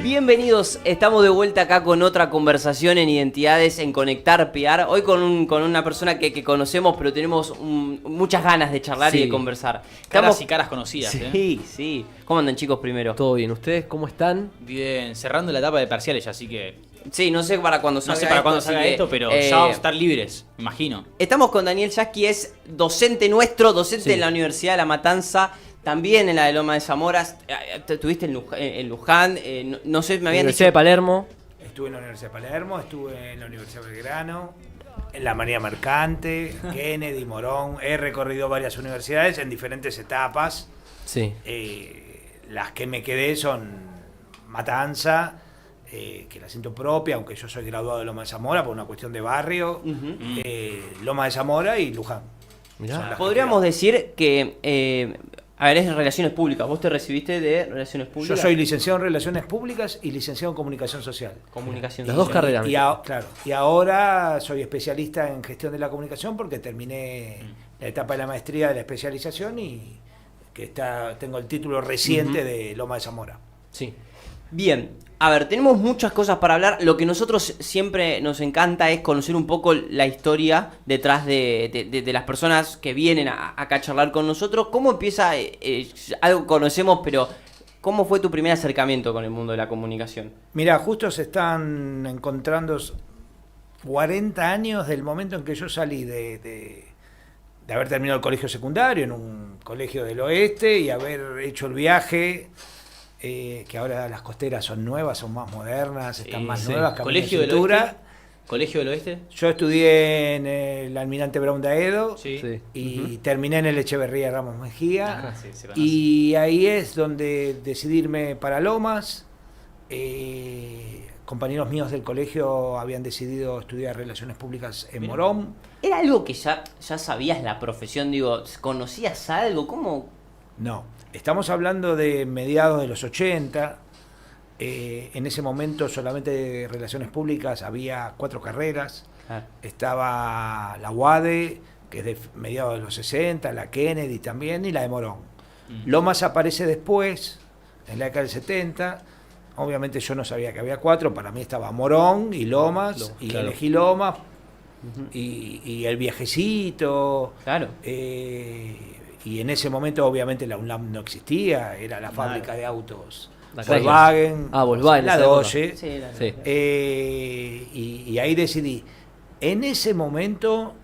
Bienvenidos, estamos de vuelta acá con otra conversación en Identidades en Conectar PR. Hoy con una persona que conocemos, pero tenemos muchas ganas de charlar y de conversar. Caras y caras conocidas. Sí. ¿Cómo andan, chicos, primero? Todo bien, ¿ustedes cómo están? Bien, cerrando la etapa de parciales, así que... Sí, no sé para cuándo salga esto, pero ya vamos a estar libres, me imagino. Estamos con Daniel Yasky, es docente nuestro, docente en la Universidad de La Matanza. También en la de Loma de Zamora, estuviste en Luján, no sé, me habían Universidad de Palermo. Estuve en la Universidad de Palermo, estuve en la Universidad de Belgrano, en la María Mercante, Kennedy, Morón. He recorrido varias universidades en diferentes etapas. Sí. Las que me quedé son Matanza, que la siento propia, aunque yo soy graduado de Loma de Zamora por una cuestión de barrio, Loma de Zamora y Luján. Podríamos decir que... a ver, es de Relaciones Públicas. ¿Vos te recibiste de Relaciones Públicas? Yo soy licenciado en Relaciones Públicas y licenciado en Comunicación Social. Comunicación Las social. dos carreras. Claro. Y ahora soy especialista en gestión de la comunicación porque terminé la etapa de la maestría de la especialización y tengo el título reciente de Loma de Zamora. Sí. Bien, a ver, tenemos muchas cosas para hablar. Lo que nosotros siempre nos encanta es conocer un poco la historia detrás de las personas que vienen acá a charlar con nosotros. ¿Cómo empieza? Algo conocemos, pero ¿cómo fue tu primer acercamiento con el mundo de la comunicación? Mira, justo se están encontrando 40 años del momento en que yo salí de haber terminado el colegio secundario en un colegio del oeste y haber hecho el viaje. Que ahora las costeras son nuevas, son más modernas, están más nuevas. ¿Colegio del Oeste? ¿Colegio del Oeste? Yo estudié en el Almirante Brown de Aedo y terminé en el Echeverría Ramos Mejía. Y ahí es donde decidí irme para Lomas. Compañeros míos del colegio habían decidido estudiar Relaciones Públicas en Morón. ¿Era algo que ya sabías la profesión? Digo, ¿conocías algo? ¿Cómo? No. Estamos hablando de mediados de los 80. En ese momento solamente de Relaciones Públicas había 4 carreras. Estaba la UADE, que es de mediados de los 60, la Kennedy también, y la de Morón. Lomas aparece después, en la década del 70. Obviamente yo no sabía que había 4, para mí estaba Morón y Lomas, elegí Lomas, y el viajecito. Claro. Y en ese momento obviamente la UNLAM no existía, era la fábrica de autos Volkswagen. Volkswagen, la Dodge. Sí. Y ahí decidí. En ese momento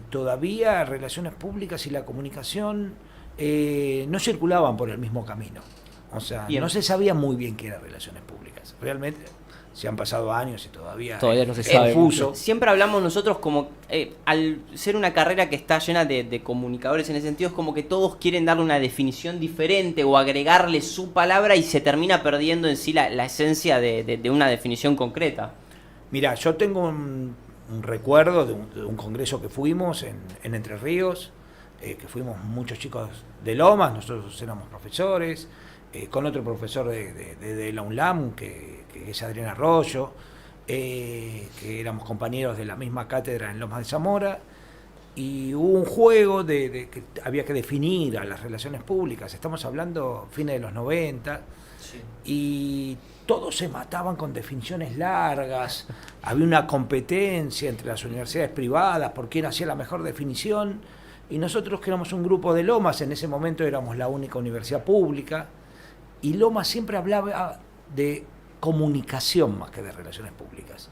todavía Relaciones Públicas y la comunicación no circulaban por el mismo camino. O sea, no se sabía muy bien qué era Relaciones Públicas. Realmente se han pasado años y todavía no se sabe. Confuso. Siempre hablamos nosotros como, al ser una carrera que está llena de comunicadores en ese sentido, es como que todos quieren darle una definición diferente o agregarle su palabra y se termina perdiendo en sí la esencia de una definición concreta. Mira, yo tengo un recuerdo de un congreso que fuimos en Entre Ríos, que fuimos muchos chicos de Lomas, nosotros éramos profesores, con otro profesor de la UNLAM, que es Adrián Arroyo, que éramos compañeros de la misma cátedra en Lomas de Zamora, y hubo un juego de que había que definir a las relaciones públicas. Estamos hablando fines de los 90, y todos se mataban con definiciones largas, había una competencia entre las universidades privadas por quién hacía la mejor definición, y nosotros, que éramos un grupo de Lomas, en ese momento éramos la única universidad pública, y Lomas siempre hablaba de comunicación más que de relaciones públicas.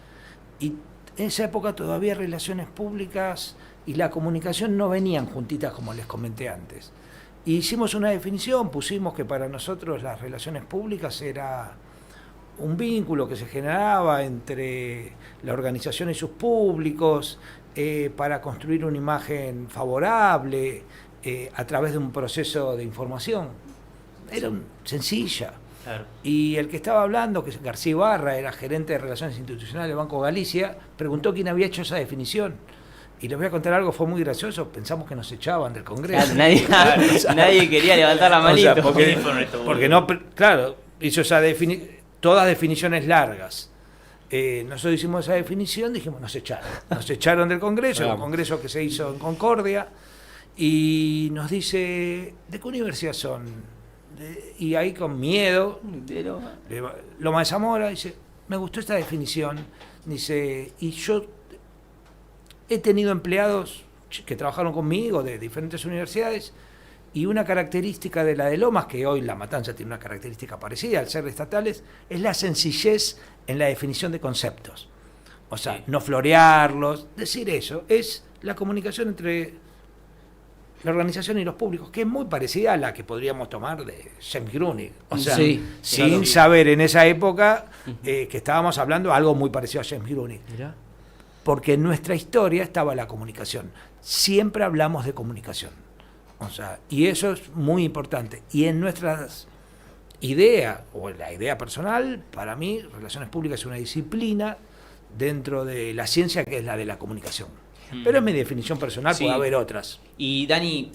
Y en esa época todavía relaciones públicas y la comunicación no venían juntitas, como les comenté antes. Y hicimos una definición, pusimos que para nosotros las relaciones públicas era un vínculo que se generaba entre la organización y sus públicos para construir una imagen favorable a través de un proceso de información. Era sencilla. Claro. Y el que estaba hablando, que es García Ibarra, era gerente de Relaciones Institucionales del Banco Galicia, preguntó quién había hecho esa definición. Y les voy a contar algo, fue muy gracioso, pensamos que nos echaban del Congreso. Claro, nadie quería levantar la manito. O sea, porque no, claro, hizo todas definiciones largas. Nosotros hicimos esa definición, dijimos, nos echaron del Congreso, el Congreso que se hizo en Concordia, y nos dice, ¿de qué universidad son? Y ahí con miedo, De Lomas. Loma de Zamora, dice, me gustó esta definición, dice, y yo he tenido empleados que trabajaron conmigo de diferentes universidades, y una característica de la de Lomas, que hoy La Matanza tiene una característica parecida al ser estatales, es la sencillez en la definición de conceptos. O sea, no florearlos, decir eso, es la comunicación entre la organización y los públicos, que es muy parecida a la que podríamos tomar de James Grunig. O sea, sin saber en esa época que estábamos hablando algo muy parecido a James Grunig. Mirá. Porque en nuestra historia estaba la comunicación. Siempre hablamos de comunicación. O sea, y eso es muy importante. Y en nuestras ideas, o en la idea personal, para mí, relaciones públicas es una disciplina dentro de la ciencia que es la de la comunicación. Pero es mi definición personal, Sí. puede haber otras. Y Dani,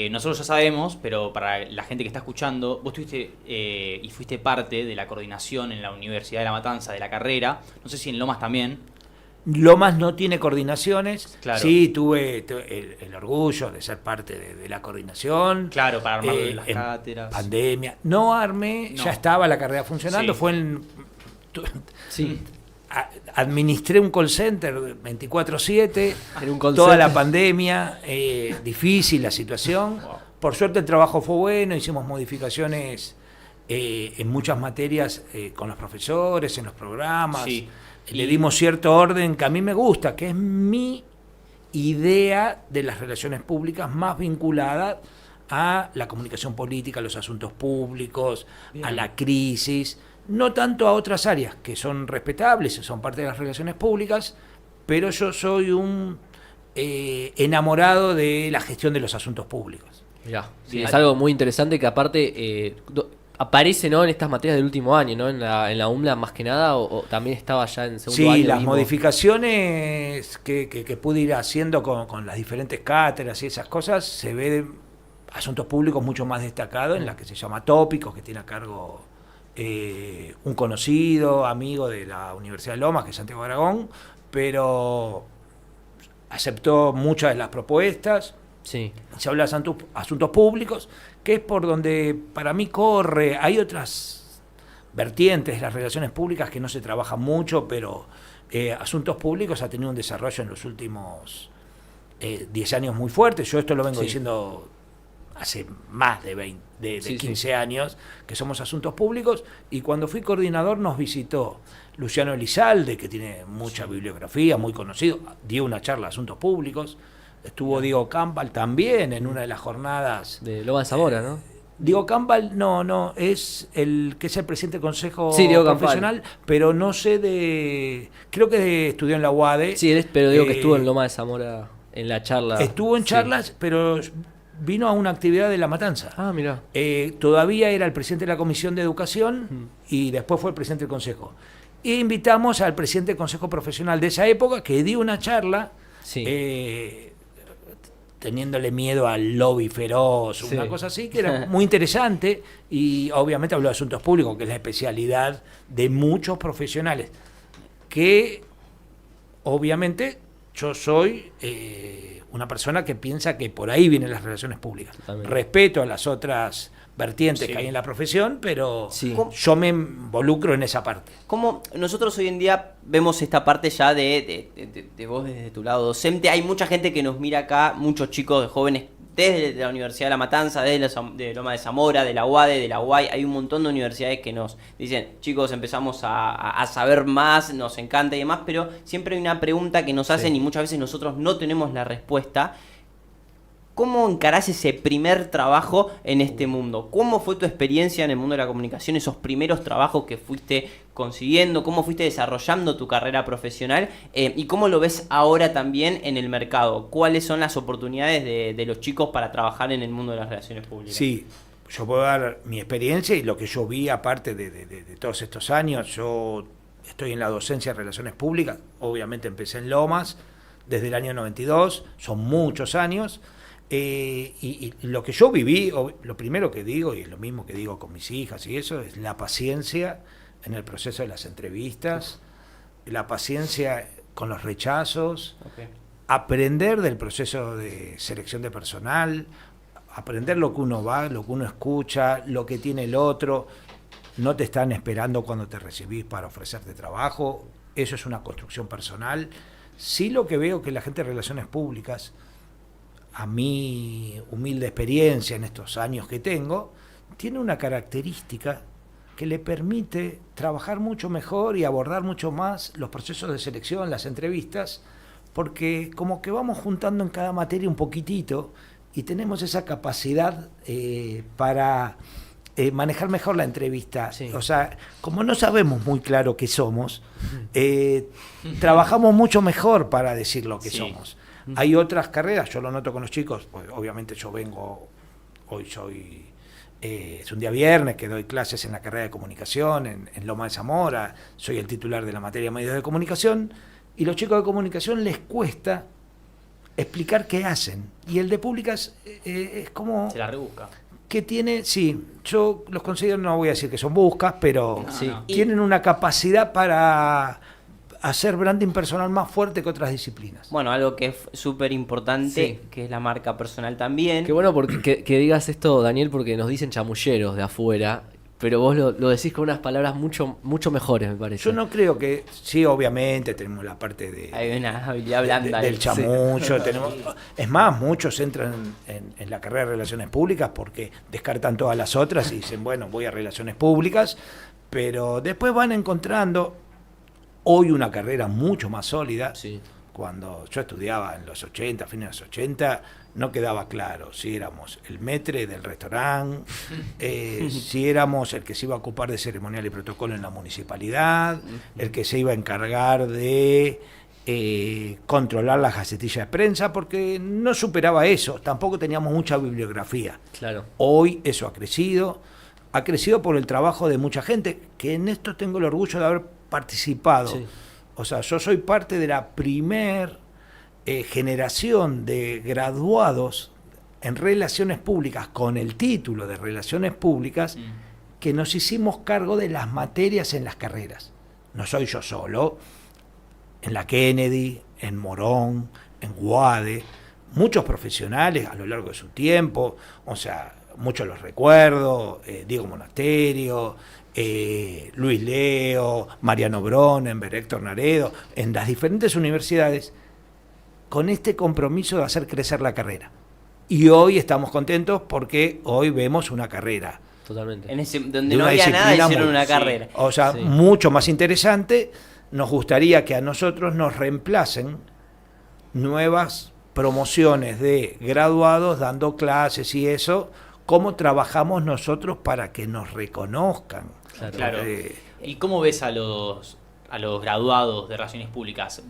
nosotros ya sabemos, pero para la gente que está escuchando, vos tuviste y fuiste parte de la coordinación en la Universidad de La Matanza de la carrera, no sé si en Lomas también. Lomas no tiene coordinaciones. Claro. Sí, tuve el orgullo de ser parte de la coordinación. Claro, para armar las en cátedras. Pandemia. No armé, No. ya estaba la carrera funcionando. Sí. Fue en. Sí. Administré un call center 24/7, En un call toda center. la pandemia, difícil la situación. Por suerte el trabajo fue bueno, hicimos modificaciones en muchas materias con los profesores, en los programas. Sí. Le dimos cierto orden que a mí me gusta, que es mi idea de las relaciones públicas más vinculada a la comunicación política, a los asuntos públicos, a la crisis, no tanto a otras áreas que son respetables, son parte de las relaciones públicas, pero yo soy un enamorado de la gestión de los asuntos públicos. Mirá, sí, Bien. es algo muy interesante que aparte aparece, ¿no?, en estas materias del último año, ¿no? En la UMLA más que nada, o también estaba ya en segundo año. Sí, las mismo. modificaciones que pude ir haciendo con las diferentes cátedras y esas cosas, se ve de asuntos públicos mucho más destacado en la que se llama Tópicos, que tiene a cargo un conocido, amigo de la Universidad de Lomas, que es Santiago Aragón, pero aceptó muchas de las propuestas. Sí. Se habla de asuntos públicos, que es por donde para mí corre. Hay otras vertientes de las relaciones públicas que no se trabajan mucho, pero asuntos públicos ha tenido un desarrollo en los últimos 10 años muy fuerte. Yo esto lo vengo diciendo hace más de 15 años, que somos asuntos públicos, y cuando fui coordinador nos visitó Luciano Elizalde, que tiene mucha bibliografía, muy conocido, dio una charla de asuntos públicos. Estuvo Diego Campbell también en una de las jornadas. De Loma de Zamora, ¿no? Diego Campbell, no, es el que es el presidente del Consejo Sí, Diego Profesional, pero no sé creo que estudió en la UADE. Sí, pero digo que estuvo en Loma de Zamora en la charla. Estuvo en charlas, pero vino a una actividad de La Matanza. Ah, mirá. Todavía era el presidente de la Comisión de Educación y después fue el presidente del Consejo. E invitamos al presidente del Consejo Profesional de esa época, que dio una charla, teniéndole miedo al lobby feroz, una cosa así, que era muy interesante, y obviamente habló de asuntos públicos, que es la especialidad de muchos profesionales, que obviamente yo soy una persona que piensa que por ahí vienen las relaciones públicas. Totalmente. Respeto a las otras vertientes que hay en la profesión, pero yo me involucro en esa parte. ¿Cómo nosotros hoy en día vemos esta parte ya de vos desde tu lado docente? Hay mucha gente que nos mira acá, muchos chicos jóvenes desde la Universidad de La Matanza, de Loma de Zamora, de la UADE, de la UAI. Hay un montón de universidades que nos dicen, chicos, empezamos a saber más, nos encanta y demás, pero siempre hay una pregunta que nos hacen y muchas veces nosotros no tenemos la respuesta. ¿Cómo encarás ese primer trabajo en este mundo? ¿Cómo fue tu experiencia en el mundo de la comunicación, esos primeros trabajos que fuiste consiguiendo? ¿Cómo fuiste desarrollando tu carrera profesional? ¿Y cómo lo ves ahora también en el mercado? ¿Cuáles son las oportunidades de los chicos para trabajar en el mundo de las relaciones públicas? Sí, yo puedo dar mi experiencia y lo que yo vi aparte de todos estos años. Yo estoy en la docencia de relaciones públicas, obviamente empecé en Lomas desde el año 92, son muchos años. Y lo que yo viví, lo primero que digo, y es lo mismo que digo con mis hijas y eso, es la paciencia en el proceso de las entrevistas, la paciencia con los rechazos, aprender del proceso de selección de personal. aprender lo que uno va, lo que uno escucha, lo que tiene el otro. No te están esperando cuando te recibís para ofrecerte trabajo. Eso es una construcción personal. Sí, lo que veo que la gente de relaciones públicas, a mi humilde experiencia en estos años que tengo, tiene una característica que le permite trabajar mucho mejor y abordar mucho más los procesos de selección, las entrevistas, porque como que vamos juntando en cada materia un poquitito y tenemos esa capacidad para manejar mejor la entrevista. Sí. O sea, como no sabemos muy claro qué somos, trabajamos mucho mejor para decir lo que Sí. somos. Hay otras carreras, yo lo noto con los chicos, pues obviamente yo vengo, hoy soy, es un día viernes que doy clases en la carrera de comunicación, en Loma de Zamora, soy el titular de la materia de medios de comunicación, y los chicos de comunicación les cuesta explicar qué hacen. Y el de públicas es como Se la rebusca. que tiene, sí, yo los considero, no voy a decir que son buscas, pero No, Sí. no. tienen una capacidad para hacer branding personal más fuerte que otras disciplinas. Bueno, algo que es súper importante, Sí. que es la marca personal también. Qué bueno porque que digas esto, Daniel, porque nos dicen chamulleros de afuera, pero vos lo decís con unas palabras mucho mejores, me parece. Yo no creo que, sí, obviamente tenemos la parte Hay una habilidad blanda. del ahí. chamullo, tenemos, es más, muchos entran en la carrera de Relaciones Públicas porque descartan todas las otras y dicen, bueno, voy a Relaciones Públicas, pero después van encontrando hoy una carrera mucho más sólida. Sí. Cuando yo estudiaba en los 80, fines de los 80, no quedaba claro si éramos el maître del restaurante, si éramos el que se iba a ocupar de ceremonial y protocolo en la municipalidad, el que se iba a encargar de controlar las gacetillas de prensa, porque no superaba eso, tampoco teníamos mucha bibliografía. Claro. Hoy eso ha crecido por el trabajo de mucha gente, que en esto tengo el orgullo de haber participado. Sí. O sea, yo soy parte de la primer generación de graduados en relaciones públicas con el título de relaciones públicas que nos hicimos cargo de las materias en las carreras. No soy yo solo, en la Kennedy, en Morón, en UADE, muchos profesionales a lo largo de su tiempo, o sea, muchos los recuerdo, Diego Monasterio, Luis Leo, Mariano Bronenberg, Héctor Naredo, en las diferentes universidades, con este compromiso de hacer crecer la carrera. Y hoy estamos contentos porque hoy vemos una carrera. Totalmente. En ese, De donde no una había nada, disciplina hicieron muy- una sí. carrera. O sea, Sí. mucho más interesante. Nos gustaría que a nosotros nos reemplacen nuevas promociones de graduados dando clases y eso, cómo trabajamos nosotros para que nos reconozcan. Claro. Eh, ¿Y cómo ves a los graduados de Relaciones Públicas?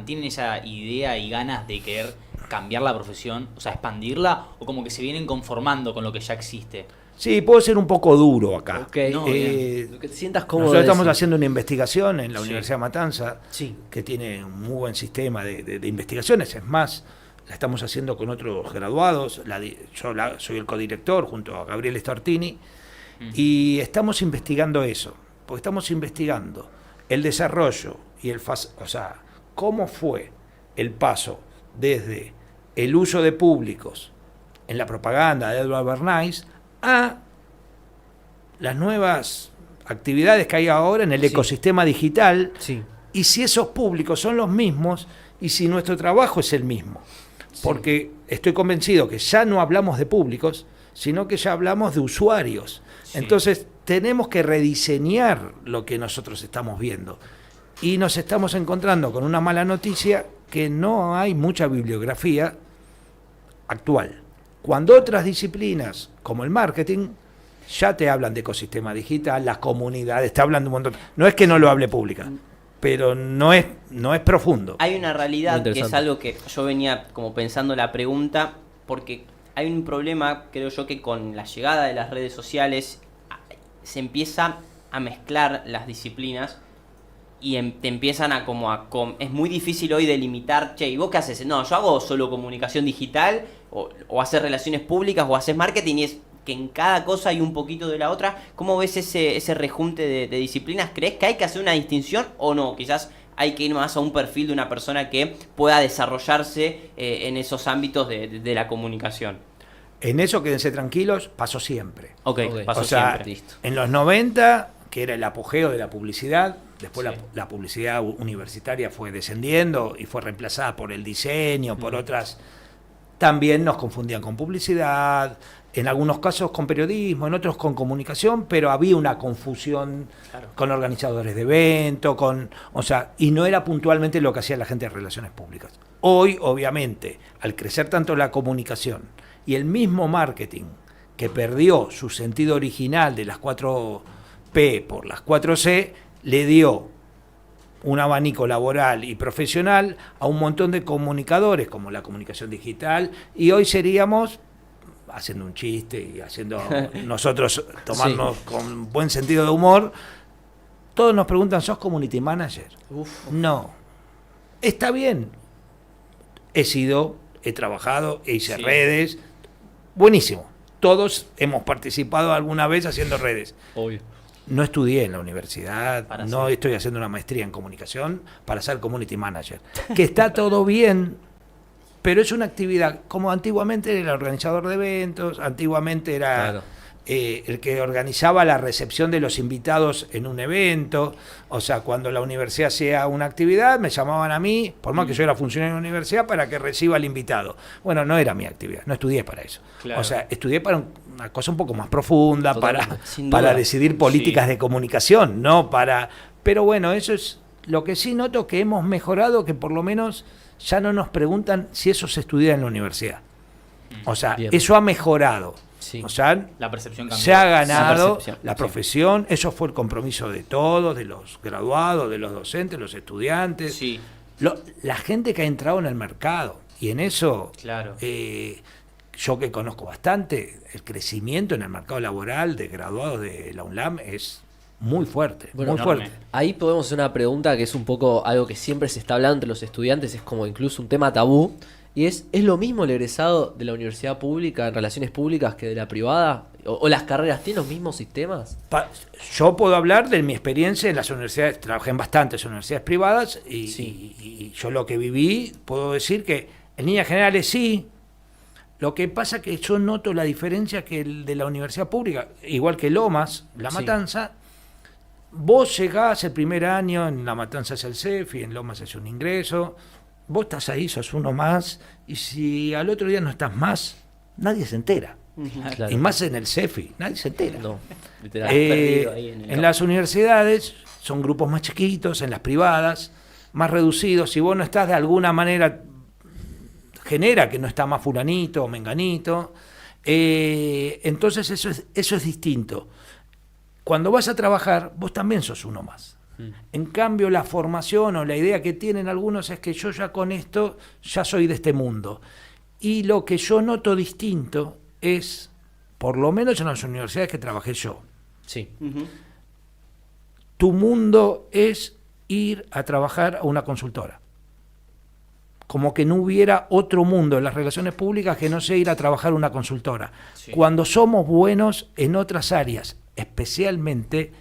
¿Tienen esa idea y ganas de querer cambiar la profesión, o sea, expandirla, o como que se vienen conformando con lo que ya existe? sí, puedo ser un poco duro acá. Ok. No, Lo que te sientas cómodo. Nosotros estamos decir. haciendo una investigación en la Sí. Universidad de Matanza, Sí. que tiene un muy buen sistema de investigaciones. Es más, la estamos haciendo con otros graduados. Soy el codirector junto a Gabriel Stortini. Y estamos investigando eso, porque estamos investigando el desarrollo y o sea, cómo fue el paso desde el uso de públicos en la propaganda de Edward Bernays a las nuevas actividades que hay ahora en el Sí. ecosistema digital, Sí. y si esos públicos son los mismos y si nuestro trabajo es el mismo. Porque estoy convencido que ya no hablamos de públicos, sino que ya hablamos de usuarios. Sí. Entonces tenemos que rediseñar lo que nosotros estamos viendo. Y nos estamos encontrando con una mala noticia, que no hay mucha bibliografía actual. Cuando otras disciplinas, como el marketing, ya te hablan de ecosistema digital, las comunidades, te hablan de un montón. No es que no lo hable pública, pero no es profundo. Hay una realidad Muy que es interesante. algo que yo venía como pensando la pregunta, porque hay un problema, creo yo, que con la llegada de las redes sociales se empieza a mezclar las disciplinas y te empiezan a es muy difícil hoy delimitar, che, ¿y vos qué haces? No, yo hago solo comunicación digital, o haces relaciones públicas, o haces marketing, y es que en cada cosa hay un poquito de la otra. ¿Cómo ves ese rejunte de disciplinas? ¿Crees que hay que hacer una distinción o no? Quizás hay que ir más a un perfil de una persona que pueda desarrollarse en esos ámbitos de la comunicación. En eso quédense tranquilos, pasó siempre. Ok, Ok. pasó O sea, siempre. Listo. en los 90, que era el apogeo de la publicidad, después Sí. la publicidad universitaria fue descendiendo y fue reemplazada por el diseño, por otras. También nos confundían con publicidad, en algunos casos con periodismo, en otros con comunicación, pero había una confusión Claro. con organizadores de eventos, y no era puntualmente lo que hacía la gente de relaciones públicas. Hoy, obviamente, al crecer tanto la comunicación y el mismo marketing, que perdió su sentido original de las 4P por las 4C, le dio un abanico laboral y profesional a un montón de comunicadores, como la comunicación digital, y hoy seríamos, haciendo un chiste y haciendo nosotros tomarnos con buen sentido de humor, todos nos preguntan, ¿sos community manager? No. Está bien. He trabajado, hice Sí. redes, buenísimo. Todos hemos participado alguna vez haciendo redes. Obvio. No estudié en la universidad, Para no ser. estoy haciendo una maestría en comunicación para ser community manager. Que está todo bien, pero es una actividad, como antiguamente era el organizador de eventos, antiguamente era Claro. el que organizaba la recepción de los invitados en un evento. O sea, cuando la universidad hacía una actividad, me llamaban a mí, por más que yo era funcionario de la universidad, para que reciba al invitado. Bueno, no era mi actividad, no estudié para eso. Claro. O sea, estudié para una cosa un poco más profunda, Totalmente, sin para duda. decidir políticas Sí. de comunicación, no para... Pero bueno, eso es lo que sí noto que hemos mejorado, que por lo menos ya no nos preguntan si eso se estudia en la universidad. O sea, Bien. eso ha mejorado. Sí. O sea, La percepción cambió. se ha ganado percepción, la sí. profesión, eso fue el compromiso de todos, de los graduados, de los docentes, los estudiantes, Sí, la gente que ha entrado en el mercado. Y en eso, claro. yo que conozco bastante, el crecimiento en el mercado laboral de graduados de la UNLAM es muy fuerte, Bueno, muy enorme. fuerte. Ahí podemos hacer una pregunta que es un poco algo que siempre se está hablando entre los estudiantes, es como incluso un tema tabú, y ¿es lo mismo el egresado de la universidad pública en relaciones públicas que de la privada? ¿O las carreras tienen los mismos sistemas? Yo puedo hablar de mi experiencia en las universidades, trabajé en bastantes universidades privadas Sí. y yo lo que viví, puedo decir que en líneas generales sí. Lo que pasa que yo noto la diferencia que el de la universidad pública, igual que Lomas, La Sí. Matanza, vos llegás el primer año, en La Matanza es el CEFI, en Lomas es un ingreso, vos estás ahí, sos uno más, y si al otro día no estás más, nadie se entera. Claro. Y más en el CEFI, nadie se entera. No, literal. perdido ahí en el En las universidades son grupos más chiquitos, en las privadas, más reducidos. Si vos no estás de alguna manera, genera que no está más fulanito o menganito. Entonces eso es distinto. Cuando vas a trabajar, vos también sos uno más. En cambio, la formación o la idea que tienen algunos es que yo ya con esto ya soy de este mundo. Y lo que yo noto distinto es, por lo menos en las universidades que trabajé yo, Sí. Ujú. tu mundo es ir a trabajar a una consultora. Como que no hubiera otro mundo en las relaciones públicas que no sea ir a trabajar a una consultora. Sí. Cuando somos buenos en otras áreas, especialmente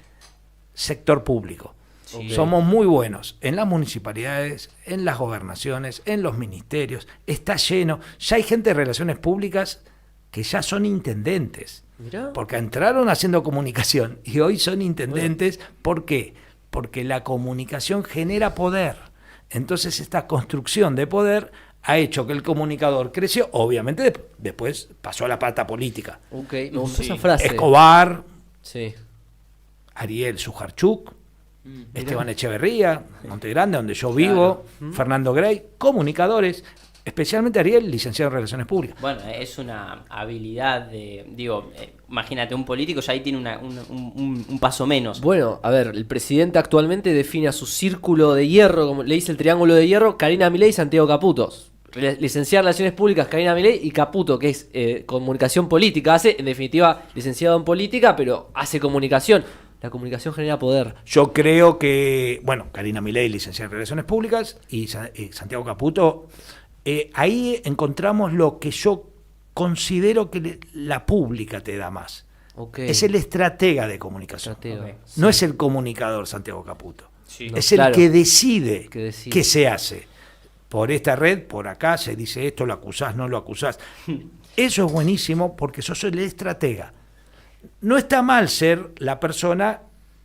sector público. Sí. Somos muy buenos en las municipalidades, en las gobernaciones, en los ministerios. Está lleno. Ya hay gente de relaciones públicas que ya son intendentes. Mirá. Porque entraron haciendo comunicación y hoy son intendentes. ¿Por qué? Porque la comunicación genera poder. Entonces esta construcción de poder ha hecho que el comunicador creció. Obviamente después pasó a la pata política. Ok, me gustó Sí. esa frase. Escobar, Sí. Ariel Sujarchuk, Mm. Esteban Echeverría, Montegrande, donde yo vivo, Fernando Grey, comunicadores, especialmente Ariel, licenciado en Relaciones Públicas. Bueno, es una habilidad de, imagínate, un político ya ahí tiene un paso menos. Bueno, a ver, el presidente actualmente define a su círculo de hierro, como le dice el triángulo de hierro, Karina Milei y Santiago Caputo. Licenciada en Relaciones Públicas, Karina Milei, y Caputo, que es comunicación política. Hace, en definitiva, licenciado en política, pero hace comunicación. La comunicación genera poder. Yo creo que, bueno, Karina Milei, licenciada en Relaciones Públicas, y Santiago Caputo, ahí encontramos lo que yo considero que la pública te da más. Okay. Es el estratega de comunicación. Estratega. Ok. No es el comunicador Santiago Caputo. Sí. No. Es el Claro. que decide Que decide. qué se hace. por esta red, por acá se dice esto, lo acusás, no lo acusás. Eso es buenísimo porque sos el estratega. No está mal ser la persona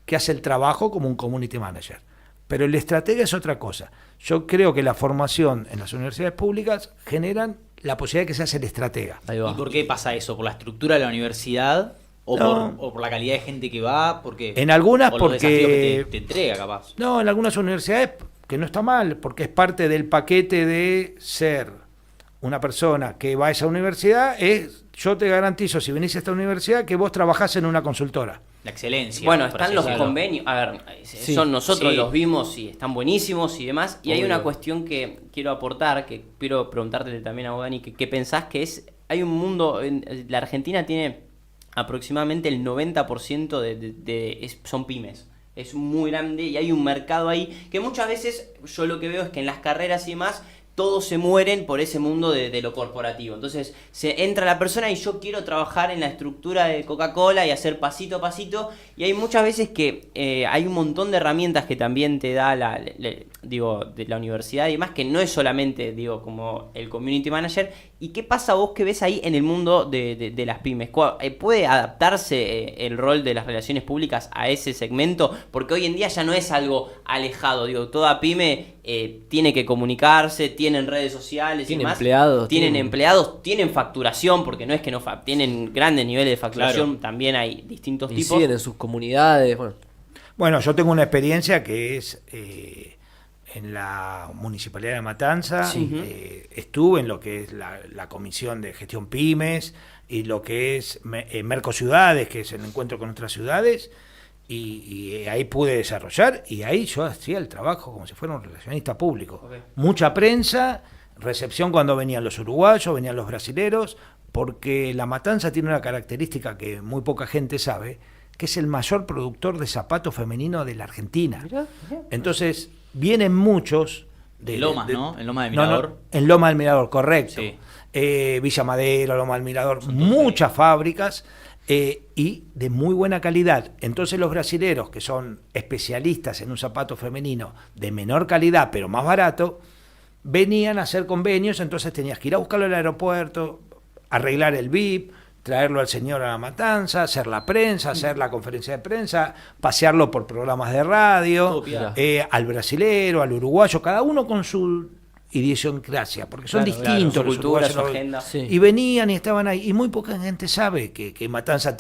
que hace el trabajo como un community manager, pero el estratega es otra cosa. Yo creo que la formación en las universidades públicas generan la posibilidad de que seas el estratega. Ahí va. ¿Y por qué pasa eso? ¿Por la estructura de la universidad? ¿O, No. por la calidad de gente que va? Porque, En algunas o los desafíos porque... que te entrega, capaz. No, en algunas universidades, que no está mal, porque es parte del paquete de ser una persona que va a esa universidad, yo te garantizo, si venís a esta universidad, que vos trabajás en una consultora. La excelencia. Bueno, por están así los decirlo. convenios. A ver, Sí, son nosotros sí. los vimos y están buenísimos y demás. Y hay Obvio. una cuestión que quiero aportar, que quiero preguntarte también a vos, Dani, que pensás que hay un mundo, la Argentina tiene aproximadamente el 90% son pymes. Es muy grande y hay un mercado ahí que muchas veces yo lo que veo es que en las carreras y demás todos se mueren por ese mundo de lo corporativo. Entonces se entra la persona y yo quiero trabajar en la estructura de Coca-Cola y hacer pasito a pasito. Y hay muchas veces que hay un montón de herramientas que también te da de la universidad y demás, que no es solamente como el community manager. ¿Y qué pasa vos que ves ahí en el mundo de las pymes? ¿Puede adaptarse el rol de las relaciones públicas a ese segmento? Porque hoy en día ya no es algo alejado. Toda pyme tiene que comunicarse, tienen redes sociales Tiene y demás. empleados, Tienen tienen- empleados, tienen facturación, porque no es que no tienen grandes niveles de facturación, Claro. también hay distintos tipos. Inciden en sus comunidades. Bueno, Bueno, yo tengo una experiencia que es en la Municipalidad de Matanza. Sí. Estuve en lo que es la Comisión de Gestión Pymes y lo que es Mercociudades, que es el encuentro con otras ciudades, y ahí pude desarrollar, y ahí yo hacía el trabajo como si fuera un relacionista público. Ok. Mucha prensa, recepción cuando venían los uruguayos, venían los brasileros, porque La Matanza tiene una característica que muy poca gente sabe, que es el mayor productor de zapatos femeninos de la Argentina. mirá. Entonces, vienen muchos de Lomas, ¿no? En Loma del No, Mirador. en Loma del Mirador, correcto. Sí. Villa Madero, Loma del Mirador, Son todos muchas fábricas y de muy buena calidad. Entonces los brasileros, que son especialistas en un zapato femenino de menor calidad, pero más barato, venían a hacer convenios, entonces tenías que ir a buscarlo al aeropuerto, arreglar el VIP, traerlo al señor a La Matanza, hacer la prensa, hacer la conferencia de prensa, pasearlo por programas de radio, Todo piola. al brasilero, al uruguayo, cada uno con su idiosincrasia, porque son Claro, distintos claro, su los cultura, uruguayos, su los- agenda. Sí. y venían y estaban ahí, y muy poca gente sabe que Matanza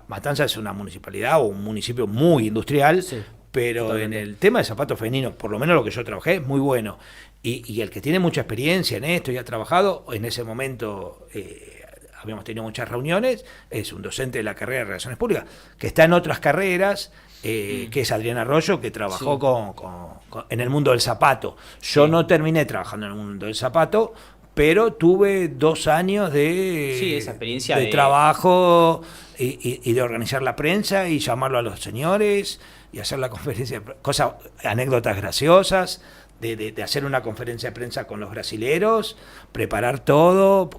Matanza es una municipalidad o un municipio muy industrial, Sí, pero totalmente. en el tema de zapatos femeninos, por lo menos lo que yo trabajé, es muy bueno. Y el que tiene mucha experiencia en esto y ha trabajado, en ese momento habíamos tenido muchas reuniones, es un docente de la carrera de Relaciones Públicas, que está en otras carreras, que es Adrián Arroyo, que trabajó Sí. en el mundo del zapato. Yo no terminé trabajando en el mundo del zapato, pero tuve 2 años Sí, esa experiencia de de- trabajo y de organizar la prensa y llamarlo a los señores y hacer la conferencia, anécdotas graciosas. De hacer una conferencia de prensa con los brasileros, preparar todo,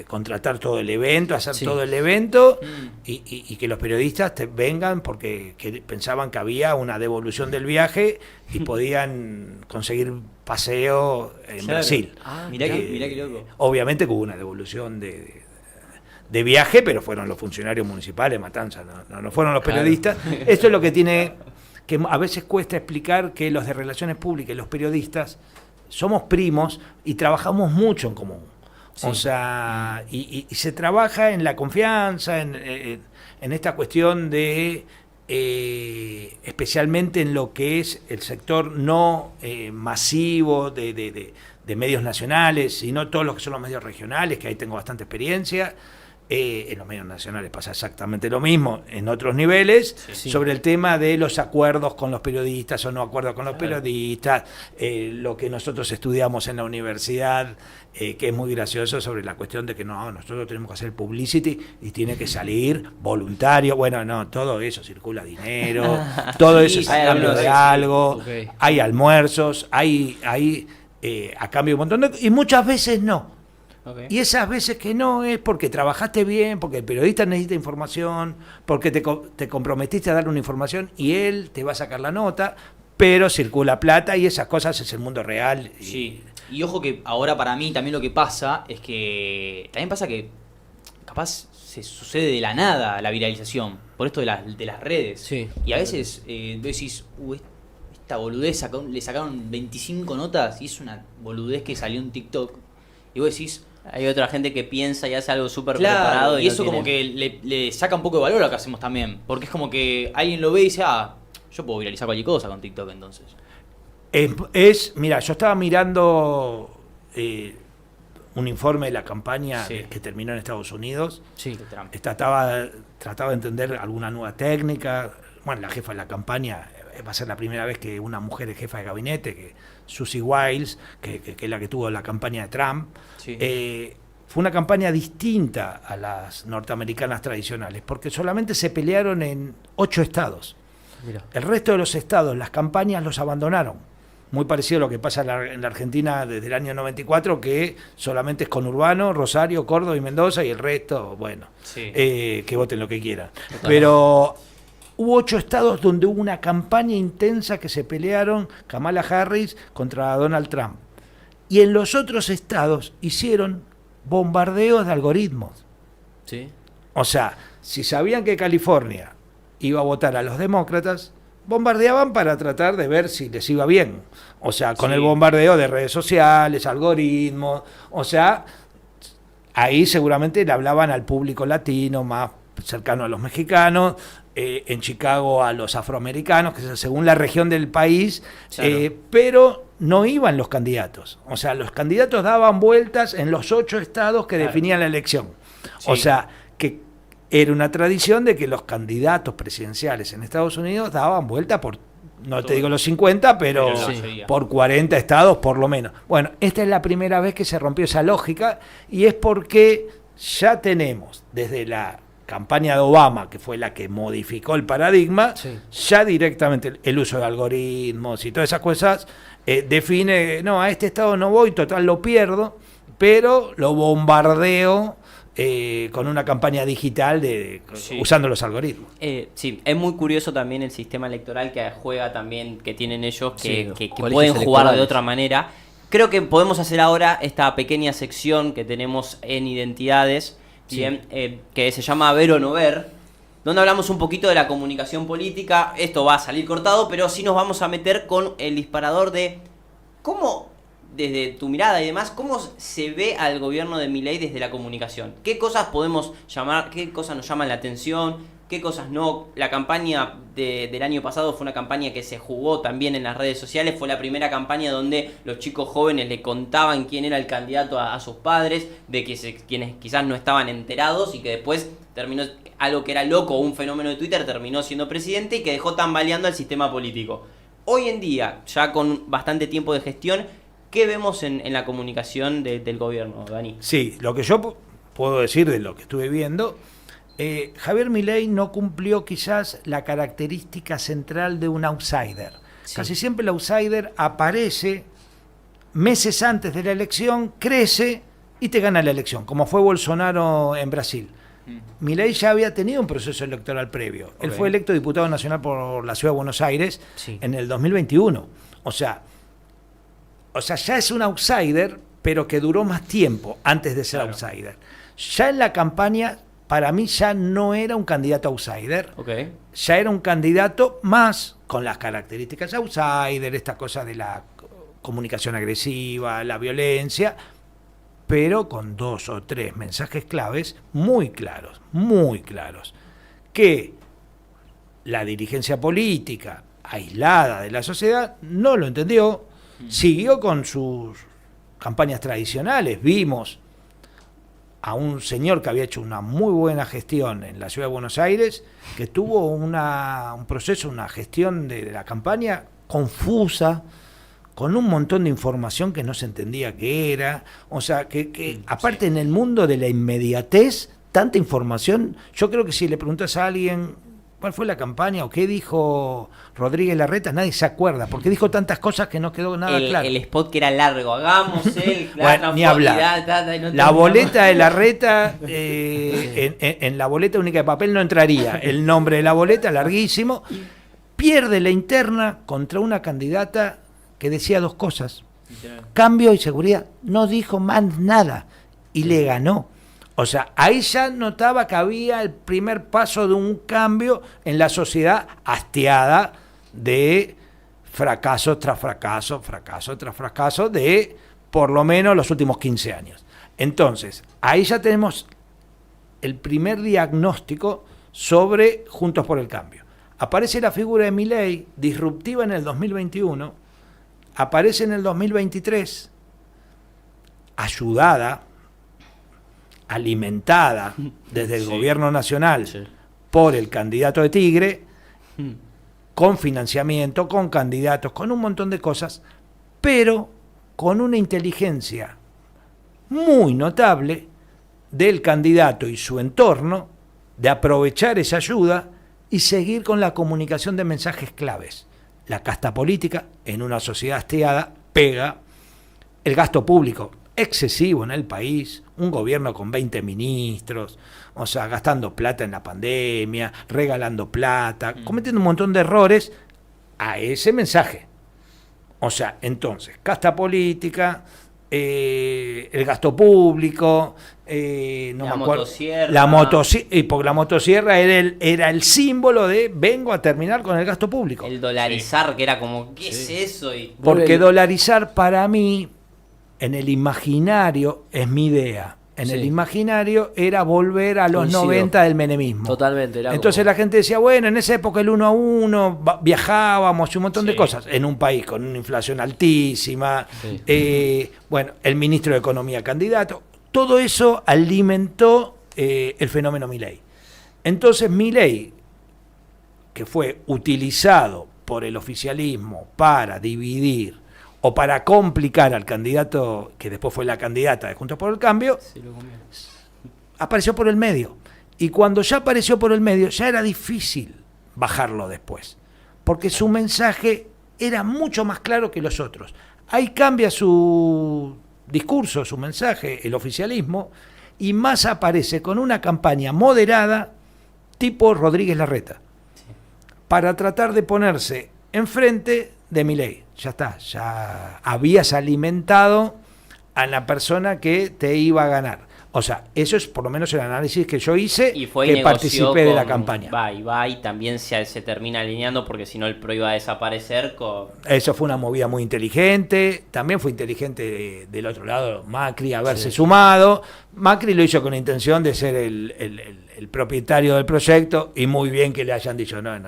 contratar todo el evento, hacer Sí. todo el evento Mm. y que los periodistas vengan porque pensaban que había una devolución del viaje y podían conseguir paseo en Claro. Brasil. Ah, Mirá qué loco. Obviamente que hubo una devolución de viaje, pero fueron los funcionarios municipales, Matanza, no fueron los Claro. periodistas. Esto es lo que tiene, que a veces cuesta explicar, que los de Relaciones Públicas y los periodistas somos primos y trabajamos mucho en común. Sí. O sea, y se trabaja en la confianza, en esta cuestión de, especialmente en lo que es el sector no masivo de medios nacionales, sino todos los que son los medios regionales, que ahí tengo bastante experiencia. En los medios nacionales pasa exactamente lo mismo, en otros niveles, Sí. sobre el tema de los acuerdos con los periodistas o no acuerdos con los periodistas, lo que nosotros estudiamos en la universidad, que es muy gracioso, sobre la cuestión de que nosotros tenemos que hacer publicity y tiene que salir voluntario. Bueno, no, todo eso circula dinero, todo eso es hay a cambio algunos, de sí, algo, ok. hay almuerzos, hay a cambio de un montón de cosas, y muchas veces no. Ok. Y esas veces que no es porque trabajaste bien, porque el periodista necesita información, porque te comprometiste a darle una información y él te va a sacar la nota, pero circula plata y esas cosas es el mundo real. Sí. Y ojo que ahora para mí también lo que pasa es que también pasa que capaz se sucede de la nada la viralización por esto de las redes. Sí. Y a veces vos decís, esta boludez le sacaron 25 notas y es una boludez que salió en TikTok. Y vos decís, Hay otra gente que piensa y hace algo súper claro, preparado. y no eso como tiene- que le saca un poco de valor a lo que hacemos también. Porque es como que alguien lo ve y dice, yo puedo viralizar cualquier cosa con TikTok entonces. Mira, yo estaba mirando un informe de la campaña Sí. que terminó en Estados Unidos. Sí. De Trump. Trataba de entender alguna nueva técnica. Bueno, la jefa de la campaña va a ser la primera vez que una mujer es jefa de gabinete, que Susie Wiles, que es la que tuvo la campaña de Trump. Sí. Fue una campaña distinta a las norteamericanas tradicionales, porque solamente se pelearon en 8 estados. Mira. El resto de los estados, las campañas los abandonaron. Muy parecido a lo que pasa en la Argentina desde el año 94, que solamente es conurbano, Rosario, Córdoba y Mendoza, y el resto, bueno, Sí. que voten lo que quieran. Pero hubo 8 estados donde hubo una campaña intensa que se pelearon Kamala Harris contra Donald Trump. Y en los otros estados hicieron bombardeos de algoritmos. Sí. O sea, si sabían que California iba a votar a los demócratas, bombardeaban para tratar de ver si les iba bien. O sea, con Sí. el bombardeo de redes sociales, algoritmos. O sea, ahí seguramente le hablaban al público latino, más cercano a los mexicanos, en Chicago a los afroamericanos, que es según la región del país, Claro. pero no iban los candidatos. O sea, los candidatos daban vueltas en los 8 estados que Claro. definían la elección. Sí. O sea, que era una tradición de que los candidatos presidenciales en Estados Unidos daban vuelta por, no te Todo. digo los 50, pero Pero la Sí. mayoría. por 40 estados por lo menos. Bueno, esta es la primera vez que se rompió esa lógica y es porque ya tenemos desde la campaña de Obama, que fue la que modificó el paradigma, Sí. ya directamente el uso de algoritmos y todas esas cosas define, no, a este estado no voy, total lo pierdo, pero lo bombardeo con una campaña digital Sí. usando los algoritmos. Sí, es muy curioso también el sistema electoral que juega también, que tienen ellos, que, Sí, que colegios pueden jugar de electorales. otra manera. Creo que podemos hacer ahora esta pequeña sección que tenemos en Identidades, Sí. bien, que se llama Ver o No Ver, donde hablamos un poquito de la comunicación política. Esto va a salir cortado, pero sí nos vamos a meter con el disparador de cómo, desde tu mirada y demás, cómo se ve al gobierno de Milei desde la comunicación. ¿Qué cosas podemos llamar, qué cosas nos llaman la atención, qué cosas no? La campaña del año pasado fue una campaña que se jugó también en las redes sociales. Fue la primera campaña donde los chicos jóvenes le contaban quién era el candidato a sus padres, de que quienes quizás no estaban enterados, y que después terminó algo que era loco, un fenómeno de Twitter, terminó siendo presidente y que dejó tambaleando al sistema político. Hoy en día, ya con bastante tiempo de gestión, ¿qué vemos en la comunicación del gobierno, Dani? Sí, lo que yo puedo decir de lo que estuve viendo, Javier Milei no cumplió quizás la característica central de un outsider. Sí. Casi siempre el outsider aparece meses antes de la elección, crece y te gana la elección, como fue Bolsonaro en Brasil. Milei ya había tenido un proceso electoral previo. Él Ok. fue electo diputado nacional por la Ciudad de Buenos Aires Sí. en el 2021. O sea, ya es un outsider, pero que duró más tiempo antes de ser Claro. outsider. Ya en la campaña, para mí ya no era un candidato outsider, Ok. ya era un candidato más con las características de outsider, esta cosa de la comunicación agresiva, la violencia, pero con 2 o 3 mensajes claves muy claros, que la dirigencia política aislada de la sociedad no lo entendió, siguió con sus campañas tradicionales. Vimos a un señor que había hecho una muy buena gestión en la Ciudad de Buenos Aires, que tuvo un proceso, una gestión de la campaña confusa, con un montón de información que no se entendía qué era. O sea, que aparte en el mundo de la inmediatez, tanta información, yo creo que si le preguntas a alguien cuál fue la campaña o qué dijo Rodríguez Larreta, nadie se acuerda, porque dijo tantas cosas que no quedó nada claro. El spot que era largo, hagamos Bueno, ni hablar. La boleta de Larreta, en la boleta única de papel no entraría el nombre de la boleta, larguísimo. pierde la interna contra una candidata que decía dos cosas. Cambio y seguridad. No dijo más nada y le ganó. O sea, ahí ya notaba que había el primer paso de un cambio en la sociedad hastiada de fracaso tras fracaso, fracaso tras fracaso de por lo menos los últimos 15 años. Entonces, ahí ya tenemos el primer diagnóstico sobre Juntos por el Cambio. Aparece la figura de Milei, disruptiva en el 2021, aparece en el 2023, ayudada, alimentada desde el gobierno nacional por el candidato de Tigre, con financiamiento, con candidatos, con un montón de cosas, pero con una inteligencia muy notable del candidato y su entorno de aprovechar esa ayuda y seguir con la comunicación de mensajes claves. La casta política en una sociedad hastiada pega, el gasto público excesivo en el país, un gobierno con 20 ministros, o sea, gastando plata en la pandemia, regalando plata, cometiendo un montón de errores a ese mensaje. O sea, entonces, casta política, el gasto público, no la me acuerdo, motosierra. Porque la motosierra era el símbolo de vengo a terminar con el gasto público. El dolarizar, que era como, ¿qué es eso? Y Porque dolarizar para mí, en el imaginario, es mi idea. En el imaginario era volver a los Coincido. 90 del menemismo. Totalmente. Entonces como... la gente decía, bueno, en esa época el 1 a 1, viajábamos y un montón de cosas. En un país con una inflación altísima. Bueno, el ministro de Economía candidato. Todo eso alimentó el fenómeno Milei. Entonces Milei, que fue utilizado por el oficialismo para dividir o para complicar al candidato, que después fue la candidata de Juntos por el Cambio, apareció por el medio. Y cuando ya apareció por el medio, ya era difícil bajarlo después, porque su mensaje era mucho más claro que los otros. Ahí cambia su discurso, su mensaje, el oficialismo, y más aparece con una campaña moderada tipo Rodríguez Larreta, para tratar de ponerse enfrente de Milei. Ya está, ya habías alimentado a la persona que te iba a ganar. O sea, eso es por lo menos el análisis que yo hice, y fue que participé de la campaña. Va y también se termina alineando porque si no el PRO iba a desaparecer. Eso fue una movida muy inteligente. También fue inteligente del otro lado Macri haberse sumado. Macri lo hizo con la intención de ser el propietario del proyecto, y muy bien que le hayan dicho, no,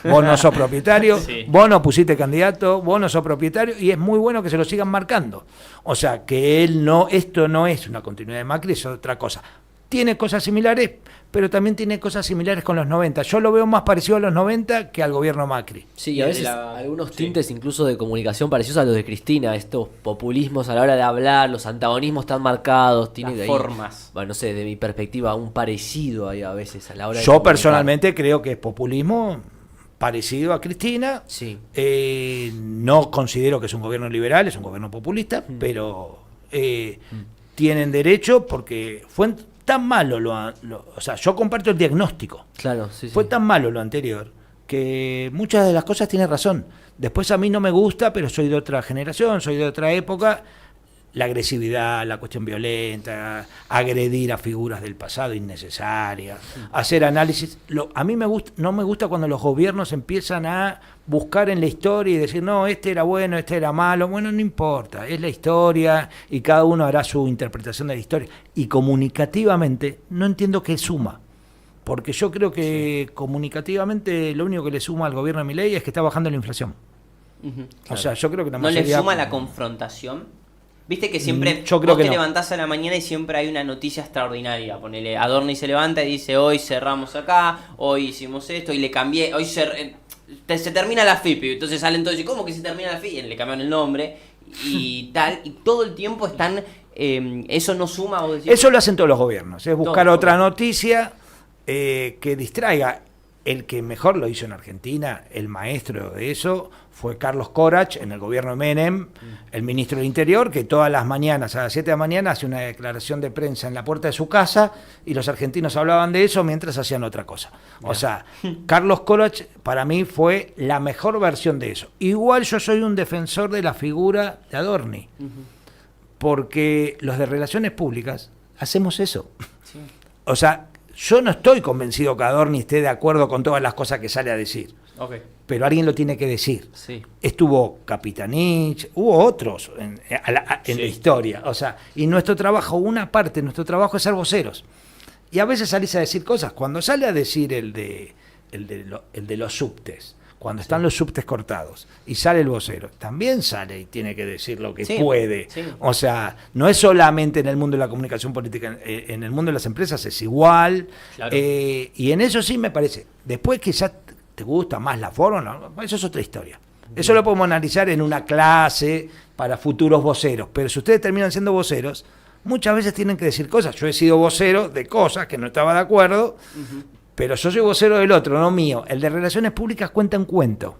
vos no sos propietario, vos no pusiste candidato, vos no sos propietario, y es muy bueno que se lo sigan marcando. O sea, que esto no es una continuidad de Macri, es otra cosa. Tiene cosas similares, pero también tiene cosas similares con los 90. Yo lo veo más parecido a los 90 que al gobierno Macri. Sí, y a veces algunos tintes incluso de comunicación parecidos a los de Cristina, estos populismos a la hora de hablar, los antagonismos tan marcados, tiene Las formas. Bueno, no sé, de mi perspectiva, un parecido ahí a veces a la hora de Yo comunicar. personalmente creo que es populismo parecido a Cristina. Sí. No considero que es un gobierno liberal, es un gobierno populista, pero tienen derecho porque fue tan malo o sea, yo comparto el diagnóstico. Claro, sí. Fue tan malo lo anterior que muchas de las cosas tiene razón. Después a mí no me gusta, pero soy de otra generación, soy de otra época. La agresividad, la cuestión violenta, agredir a figuras del pasado innecesarias, hacer análisis. A mí no me gusta cuando los gobiernos empiezan a buscar en la historia y decir, no, este era bueno, este era malo. Bueno, no importa, es la historia y cada uno hará su interpretación de la historia. Y comunicativamente no entiendo qué suma, porque yo creo que comunicativamente lo único que le suma al gobierno de Milei es que está bajando la inflación. Claro. O sea, yo creo que la ¿No le mayoría... suma la confrontación? Viste que siempre yo creo vos que te no. levantás a la mañana y siempre hay una noticia extraordinaria. Ponele, Adorni se levanta y dice, hoy cerramos acá, hoy hicimos esto, y le cambié, hoy se termina la FIP. Entonces salen todos y ¿cómo que se termina la FIP? Y le cambiaron el nombre y tal, y todo el tiempo están, eso no suma, vos decís. Eso lo hacen todos los gobiernos, es buscar Todo, otra ok. noticia que distraiga. el que mejor lo hizo en Argentina, el maestro de eso, fue Carlos Corach en el gobierno de Menem, el ministro del Interior, que todas las mañanas, a las 7 de la mañana, hace una declaración de prensa en la puerta de su casa y los argentinos hablaban de eso mientras hacían otra cosa. O sea, Carlos Corach para mí fue la mejor versión de eso. Igual yo soy un defensor de la figura de Adorni, porque los de relaciones públicas hacemos eso. Sí. O sea, yo no estoy convencido que Adorni esté de acuerdo con todas las cosas que sale a decir. Ok. Pero alguien lo tiene que decir. Sí. Estuvo Capitanich, hubo otros en la historia. O sea, y nuestro trabajo, una parte de nuestro trabajo es ser voceros. Y a veces salís a decir cosas. Cuando sale a decir el de los subtes, cuando están los subtes cortados, y sale el vocero, también sale y tiene que decir lo que puede. Sí. O sea, no es solamente en el mundo de la comunicación política, en el mundo de las empresas es igual. Claro. Y en eso sí me parece. Después quizás te gusta más la forma, no, eso es otra historia. Eso lo podemos analizar en una clase para futuros voceros. Pero si ustedes terminan siendo voceros, muchas veces tienen que decir cosas. Yo he sido vocero de cosas que no estaba de acuerdo, pero yo soy vocero del otro, no mío. El de Relaciones Públicas cuenta un cuento,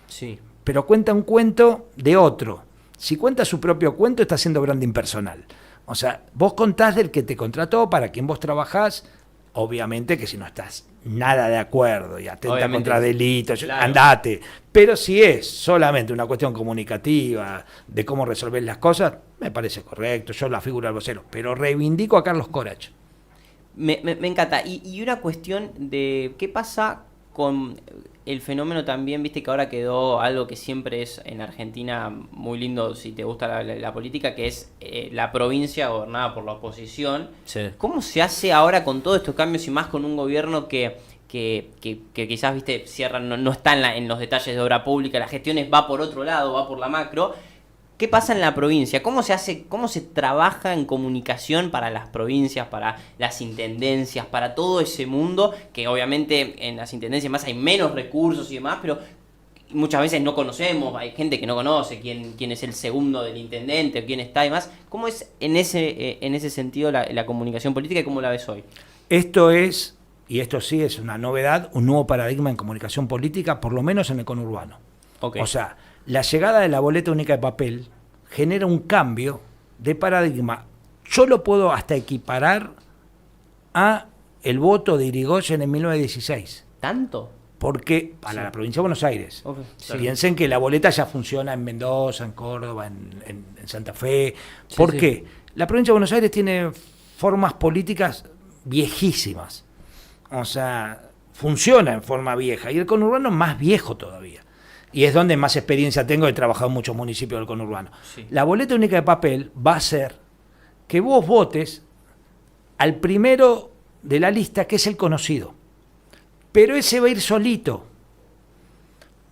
Sí. pero cuenta un cuento de otro. Si cuenta su propio cuento, está haciendo branding personal. O sea, vos contás del que te contrató, para quien vos trabajás. Obviamente que si no estás nada de acuerdo y atenta Obviamente, contra delitos, claro. andate. Pero si es solamente una cuestión comunicativa de cómo resolver las cosas, me parece correcto. Yo la figura del vocero, pero reivindico a Carlos Corach. Me encanta. Y una cuestión de qué pasa con el fenómeno también, viste que ahora quedó algo que siempre es en Argentina muy lindo si te gusta la política, que es la provincia gobernada por la oposición. Sí. ¿Cómo se hace ahora con todos estos cambios y más con un gobierno que quizás, viste, cierran, no está en los detalles de obra pública, las gestiones va por otro lado, va por la macro? ¿Qué pasa en la provincia? ¿Cómo se hace, cómo se trabaja en comunicación para las provincias, para las intendencias, para todo ese mundo? Que obviamente en las intendencias más hay menos recursos y demás, pero muchas veces no conocemos, hay gente que no conoce quién es el segundo del intendente, quién está y demás. ¿Cómo es en ese sentido la comunicación política y cómo la ves hoy? Esto es, y esto sí es una novedad, un nuevo paradigma en comunicación política, por lo menos en el conurbano. Okay. O sea, la llegada de la boleta única de papel genera un cambio de paradigma. Yo lo puedo hasta equiparar a el voto de Irigoyen en 1916. ¿Tanto? Porque para la provincia de Buenos Aires. Okay. Piensen que la boleta ya funciona en Mendoza, en Córdoba, en Santa Fe. ¿Por qué? La provincia de Buenos Aires tiene formas políticas viejísimas. O sea, funciona en forma vieja. Y el conurbano más viejo todavía. Y es donde más experiencia tengo, he trabajado en muchos municipios del conurbano. Sí. La boleta única de papel va a ser que vos votes al primero de la lista, que es el conocido. Pero ese va a ir solito,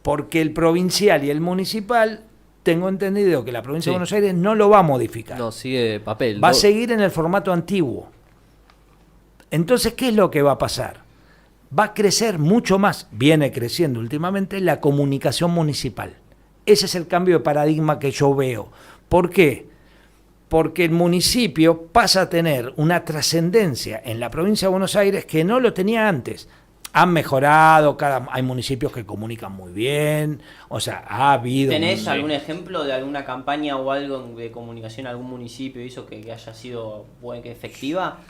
porque el provincial y el municipal, tengo entendido que la provincia de Buenos Aires no lo va a modificar. No, sigue papel. Va a seguir en el formato antiguo. Entonces, ¿qué es lo que va a pasar? Va a crecer mucho más, viene creciendo últimamente, la comunicación municipal. Ese es el cambio de paradigma que yo veo. ¿Por qué? Porque el municipio pasa a tener una trascendencia en la provincia de Buenos Aires que no lo tenía antes. Han mejorado, hay municipios que comunican muy bien, o sea, ha habido... ¿Tenés algún ejemplo de alguna campaña o algo de comunicación, algún municipio hizo que haya sido efectiva?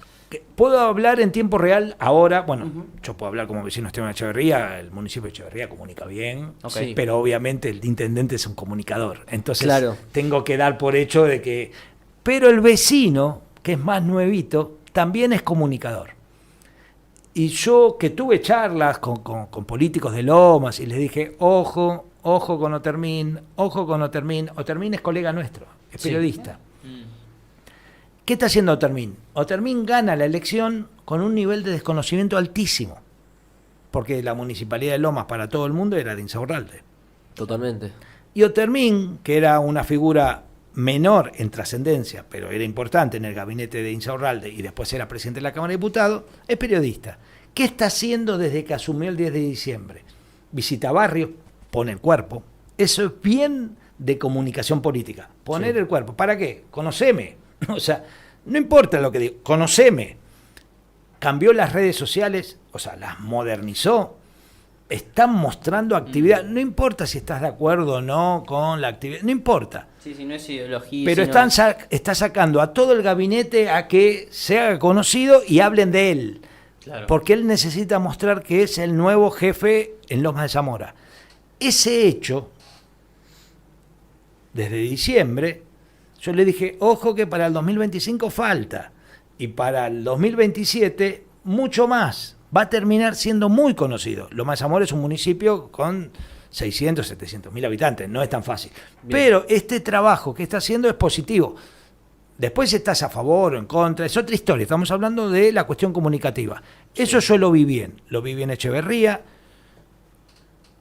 Puedo hablar en tiempo real ahora, bueno, yo puedo hablar como vecino Esteban Echeverría, el municipio de Echeverría comunica bien, Okay. pero obviamente el intendente es un comunicador, entonces Claro. tengo que dar por hecho de que... Pero el vecino, que es más nuevito, también es comunicador. Y yo que tuve charlas con políticos de Lomas y les dije, ojo con Otermin, Otermin es colega nuestro, es periodista. ¿Qué está haciendo Otermin? Otermin gana la elección con un nivel de desconocimiento altísimo, porque la municipalidad de Lomas para todo el mundo era de Insaurralde. Totalmente. Y Otermin, que era una figura menor en trascendencia, pero era importante en el gabinete de Insaurralde y después era presidente de la Cámara de Diputados, es periodista. ¿Qué está haciendo desde que asumió el 10 de diciembre? Visita barrios, pone el cuerpo. Eso es bien de comunicación política. Poner el cuerpo. ¿Para qué? Conoceme. O sea, no importa lo que digo, conoceme. Cambió las redes sociales, o sea, las modernizó. están mostrando actividad. No importa si estás de acuerdo o no con la actividad, no importa. Sí, no es ideología. Pero sino... está sacando a todo el gabinete a que se haga conocido y hablen de él. Claro. Porque él necesita mostrar que es el nuevo jefe en Lomas de Zamora. Ese hecho, desde diciembre, yo le dije, ojo que para el 2025 falta. Y para el 2027, mucho más. Va a terminar siendo muy conocido. Lomas de Zamora es un municipio con 600, 700 mil habitantes. No es tan fácil. Bien. Pero este trabajo que está haciendo es positivo. Después estás a favor o en contra, es otra historia. Estamos hablando de la cuestión comunicativa. Eso yo lo vi bien. Lo vi bien en Echeverría.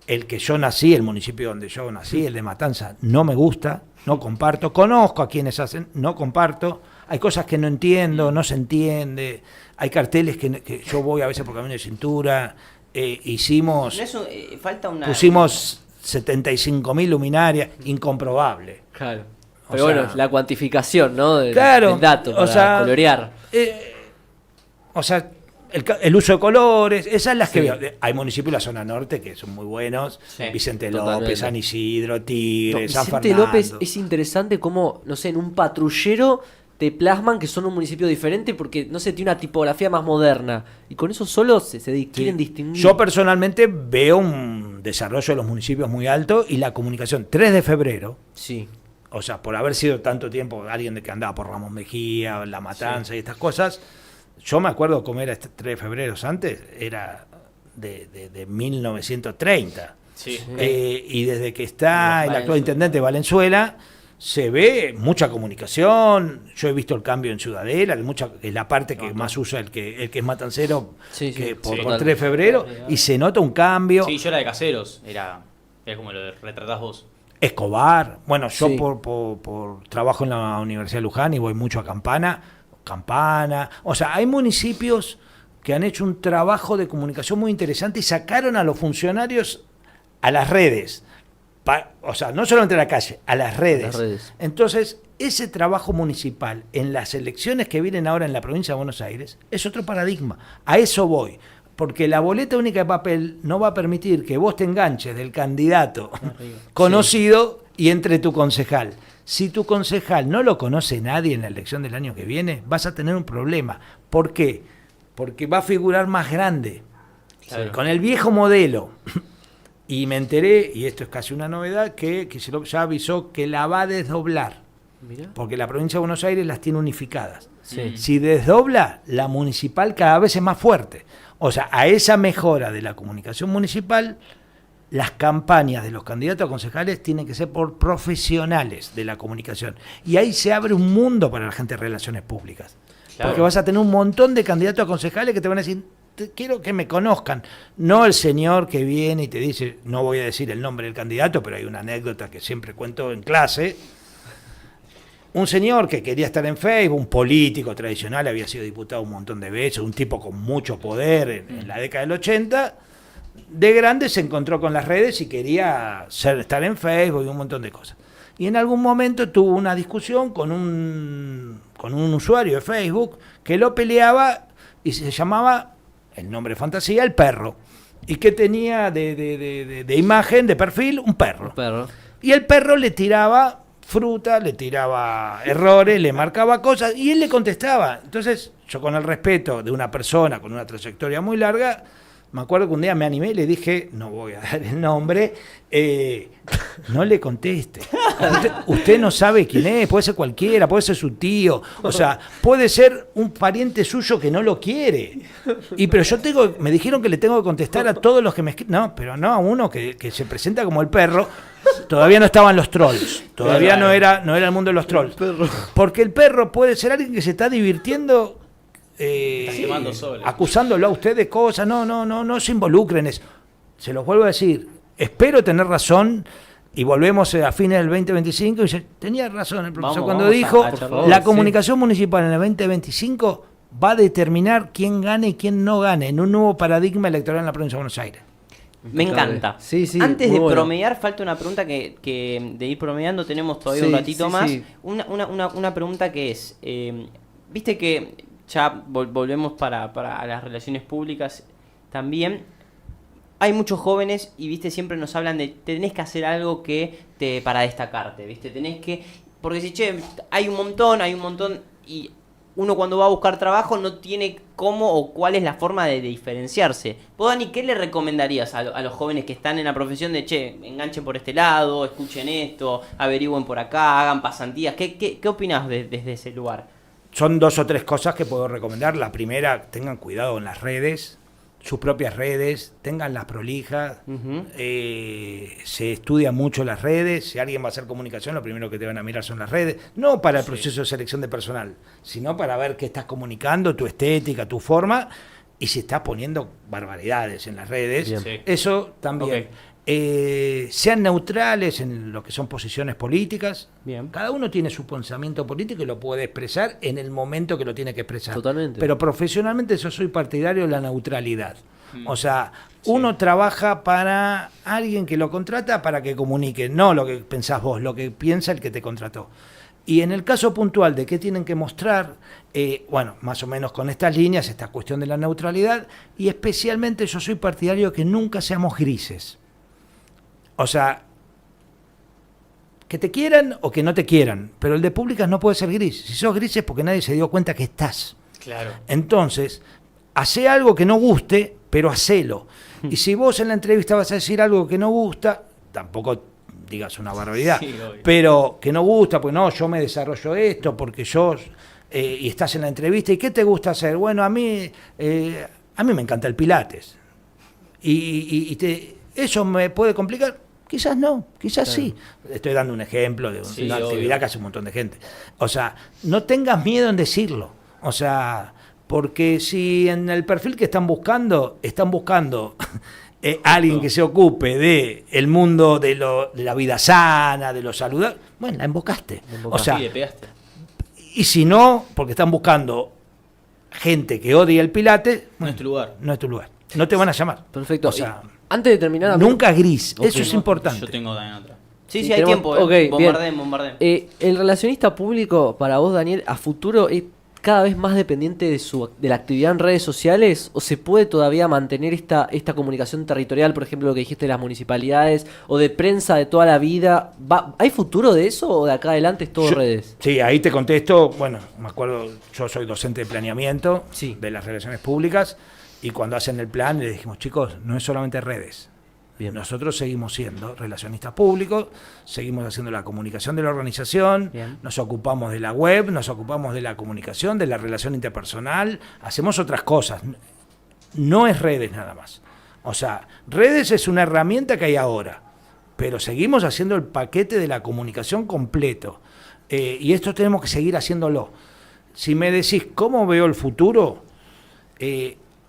El que yo nací, el municipio donde yo nací, el de Matanza, no me gusta, no comparto. Conozco a quienes hacen, no comparto. Hay cosas que no entiendo, no se entiende. Hay carteles que yo voy a veces por camino de cintura. Hicimos, No es falta una... pusimos 75.000 luminarias, incomprobable. Claro. O Pero sea, bueno, la cuantificación, ¿no? Claro, del dato, o para sea, colorear. O sea, el uso de colores, esas las que Sí. veo. Hay municipios de la zona norte que son muy buenos. Sí, Vicente totalmente. López, San Isidro, Tigre, No, San Vicente Fernando. López es interesante como, no sé, en un patrullero te plasman que son un municipio diferente porque, no sé, tiene una tipografía más moderna. Y con eso solo quieren distinguir. Yo personalmente veo un desarrollo de los municipios muy alto y la comunicación 3 de febrero, Sí. o sea, por haber sido tanto tiempo alguien de que andaba por Ramón Mejía, La Matanza y estas cosas, yo me acuerdo cómo era este 3 de febrero antes, era de 1930. Sí. Y desde que está el actual Valenzuela. intendente Valenzuela, se ve mucha comunicación. Yo he visto el cambio en Ciudadela, que es la parte que más usa el que es matancero, Sí, sí, que por sí. 3 de febrero, y se nota un cambio. Sí, yo era de Caseros, era como lo retratás vos. Escobar, bueno, yo Sí. por trabajo en la Universidad de Luján y voy mucho a Campana, o sea, hay municipios que han hecho un trabajo de comunicación muy interesante y sacaron a los funcionarios a las redes. O sea, no solamente a la calle, a las redes. Las redes. Entonces, ese trabajo municipal en las elecciones que vienen ahora en la provincia de Buenos Aires es otro paradigma. A eso voy. Porque la boleta única de papel no va a permitir que vos te enganches del candidato conocido y entre tu concejal. Si tu concejal no lo conoce nadie en la elección del año que viene, vas a tener un problema. ¿Por qué? Porque va a figurar más grande. Claro. Con el viejo modelo. Y me enteré, y esto es casi una novedad, que Kicillof ya avisó que la va a desdoblar. Mirá. Porque la provincia de Buenos Aires las tiene unificadas. Sí. Si desdobla, la municipal cada vez es más fuerte. O sea, a esa mejora de la comunicación municipal, las campañas de los candidatos a concejales tienen que ser por profesionales de la comunicación. Y ahí se abre un mundo para la gente de relaciones públicas. Claro. Porque vas a tener un montón de candidatos a concejales que te van a decir, quiero que me conozcan. No el señor que viene y te dice, no voy a decir el nombre del candidato, pero hay una anécdota que siempre cuento en clase. Un señor que quería estar en Facebook, un político tradicional, había sido diputado un montón de veces, un tipo con mucho poder en la década del 80, de grande se encontró con las redes y quería estar en Facebook y un montón de cosas. Y en algún momento tuvo una discusión con un usuario de Facebook que lo peleaba y se llamaba, el nombre de fantasía, el perro. Y que tenía de imagen, de perfil, un perro. Perro. Y el perro le tiraba fruta, le tiraba errores, le marcaba cosas y él le contestaba. Entonces, yo con el respeto de una persona con una trayectoria muy larga, me acuerdo que un día me animé y le dije, no voy a dar el nombre, no le conteste. Usted no sabe quién es, puede ser cualquiera, puede ser su tío, o sea, puede ser un pariente suyo que no lo quiere. Pero me dijeron que le tengo que contestar a todos los que me escriben. No, pero no a uno que se presenta como el perro. Todavía no estaban los trolls, todavía no era el mundo de los trolls. Porque el perro puede ser alguien que se está divirtiendo quemando solo. acusándolo a usted de cosas. No se involucren en eso. Se los vuelvo a decir, espero tener razón. Y volvemos a fines del 2025 y dice, tenía razón el profesor cuando Vamos dijo a charlar, la sí. comunicación municipal en el 2025 va a determinar quién gane y quién no gane en un nuevo paradigma electoral en la provincia de Buenos Aires. Me encanta. Sí, sí, Antes muy de bueno. promediar, falta una pregunta que de ir promediando tenemos todavía Sí, un ratito sí, más. sí. Una pregunta que es, viste que ya volvemos para las relaciones públicas también. hay muchos jóvenes y, viste, siempre nos hablan de tenés que hacer algo para destacarte, viste, tenés que, porque si, che, hay un montón y uno cuando va a buscar trabajo no tiene cómo o cuál es la forma de diferenciarse. Vos, Dani, ¿qué le recomendarías a los jóvenes que están en la profesión de, che, enganchen por este lado, escuchen esto, averigüen por acá, hagan pasantías? ¿Qué opinás desde ese lugar? Son 2 o 3 cosas que puedo recomendar. La primera, tengan cuidado en las redes, sus propias redes, tenganlas prolijas. Uh-huh. Se estudia mucho las redes. Si alguien va a hacer comunicación, lo primero que te van a mirar son las redes. No para el proceso de selección de personal, sino para ver qué estás comunicando, tu estética, tu forma, y si estás poniendo barbaridades en las redes. Sí. Eso también. Okay. Sean neutrales en lo que son posiciones políticas. Bien. Cada uno tiene su pensamiento político y lo puede expresar en el momento que lo tiene que expresar. Totalmente. Pero profesionalmente yo soy partidario de la neutralidad. O sea, uno trabaja para alguien que lo contrata para que comunique, no lo que pensás vos, lo que piensa el que te contrató. Y en el caso puntual de qué tienen que mostrar, bueno, más o menos con estas líneas, esta cuestión de la neutralidad, y especialmente yo soy partidario de que nunca seamos grises. O sea, que te quieran o que no te quieran, pero el de públicas no puede ser gris. Si sos gris es porque nadie se dio cuenta que estás. Claro. Entonces, hacé algo que no guste, pero hacelo. Y si vos en la entrevista vas a decir algo que no gusta, tampoco digas una barbaridad, Sí, obvio. pero que no gusta, pues no, yo me desarrollo esto, porque yo... y estás en la entrevista, ¿y qué te gusta hacer? Bueno, a mí me encanta el pilates. ¿Eso me puede complicar? Quizás no, quizás sí. Estoy dando un ejemplo de Sí, una obvio. actividad que hace un montón de gente. O sea, no tengas miedo en decirlo. O sea, porque si en el perfil que están buscando alguien que se ocupe de el mundo de la vida sana, de lo saludable, bueno, la embocaste. O sea, Sí, le pegaste. y si no, porque están buscando gente que odia el pilate, No es tu lugar. no es tu lugar. No te van a llamar. Perfecto. O sea, Antes de terminar, amigo, nunca gris. Ok. Eso es importante. Yo tengo también otra. Sí, Sí, sí, hay tenemos- tiempo, ok, bien. bombardeen. el relacionista público, para vos, Daniel, a futuro es cada vez más dependiente de la actividad en redes sociales, o se puede todavía mantener esta comunicación territorial, por ejemplo, lo que dijiste de las municipalidades, o de prensa de toda la vida? ¿Hay futuro de eso o de acá adelante es todo redes? Sí, ahí te contesto. Bueno, me acuerdo, yo soy docente de planeamiento Sí. de las relaciones públicas, y cuando hacen el plan le dijimos, chicos, no es solamente redes. Bien. Nosotros seguimos siendo relacionistas públicos, seguimos haciendo la comunicación de la organización, Bien. nos ocupamos de la web, nos ocupamos de la comunicación, de la relación interpersonal, hacemos otras cosas. No es redes nada más. O sea, redes es una herramienta que hay ahora, pero seguimos haciendo el paquete de la comunicación completo. Y esto tenemos que seguir haciéndolo. Si me decís cómo veo el futuro,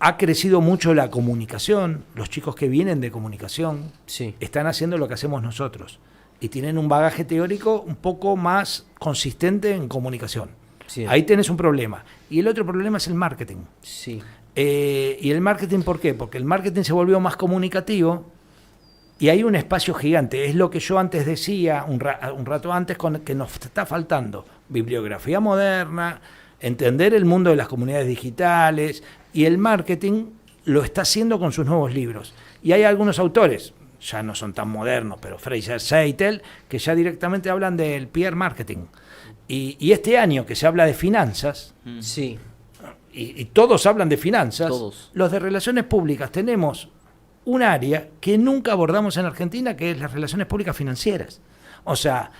ha crecido mucho la comunicación. Los chicos que vienen de comunicación Sí. están haciendo lo que hacemos nosotros y tienen un bagaje teórico un poco más consistente en comunicación. Sí. Ahí tenés un problema. Y el otro problema es el marketing. Sí. ¿Y el marketing por qué? Porque el marketing se volvió más comunicativo y hay un espacio gigante. Es lo que yo antes decía, un rato antes, que nos está faltando. Bibliografía moderna, entender el mundo de las comunidades digitales, y el marketing lo está haciendo con sus nuevos libros. Y hay algunos autores, ya no son tan modernos, pero Fraser Seitel, que ya directamente hablan del PR marketing. Y este año que se habla de finanzas, Sí. y todos hablan de finanzas, Todos. los de relaciones públicas tenemos un área que nunca abordamos en Argentina, que es las relaciones públicas financieras. O sea,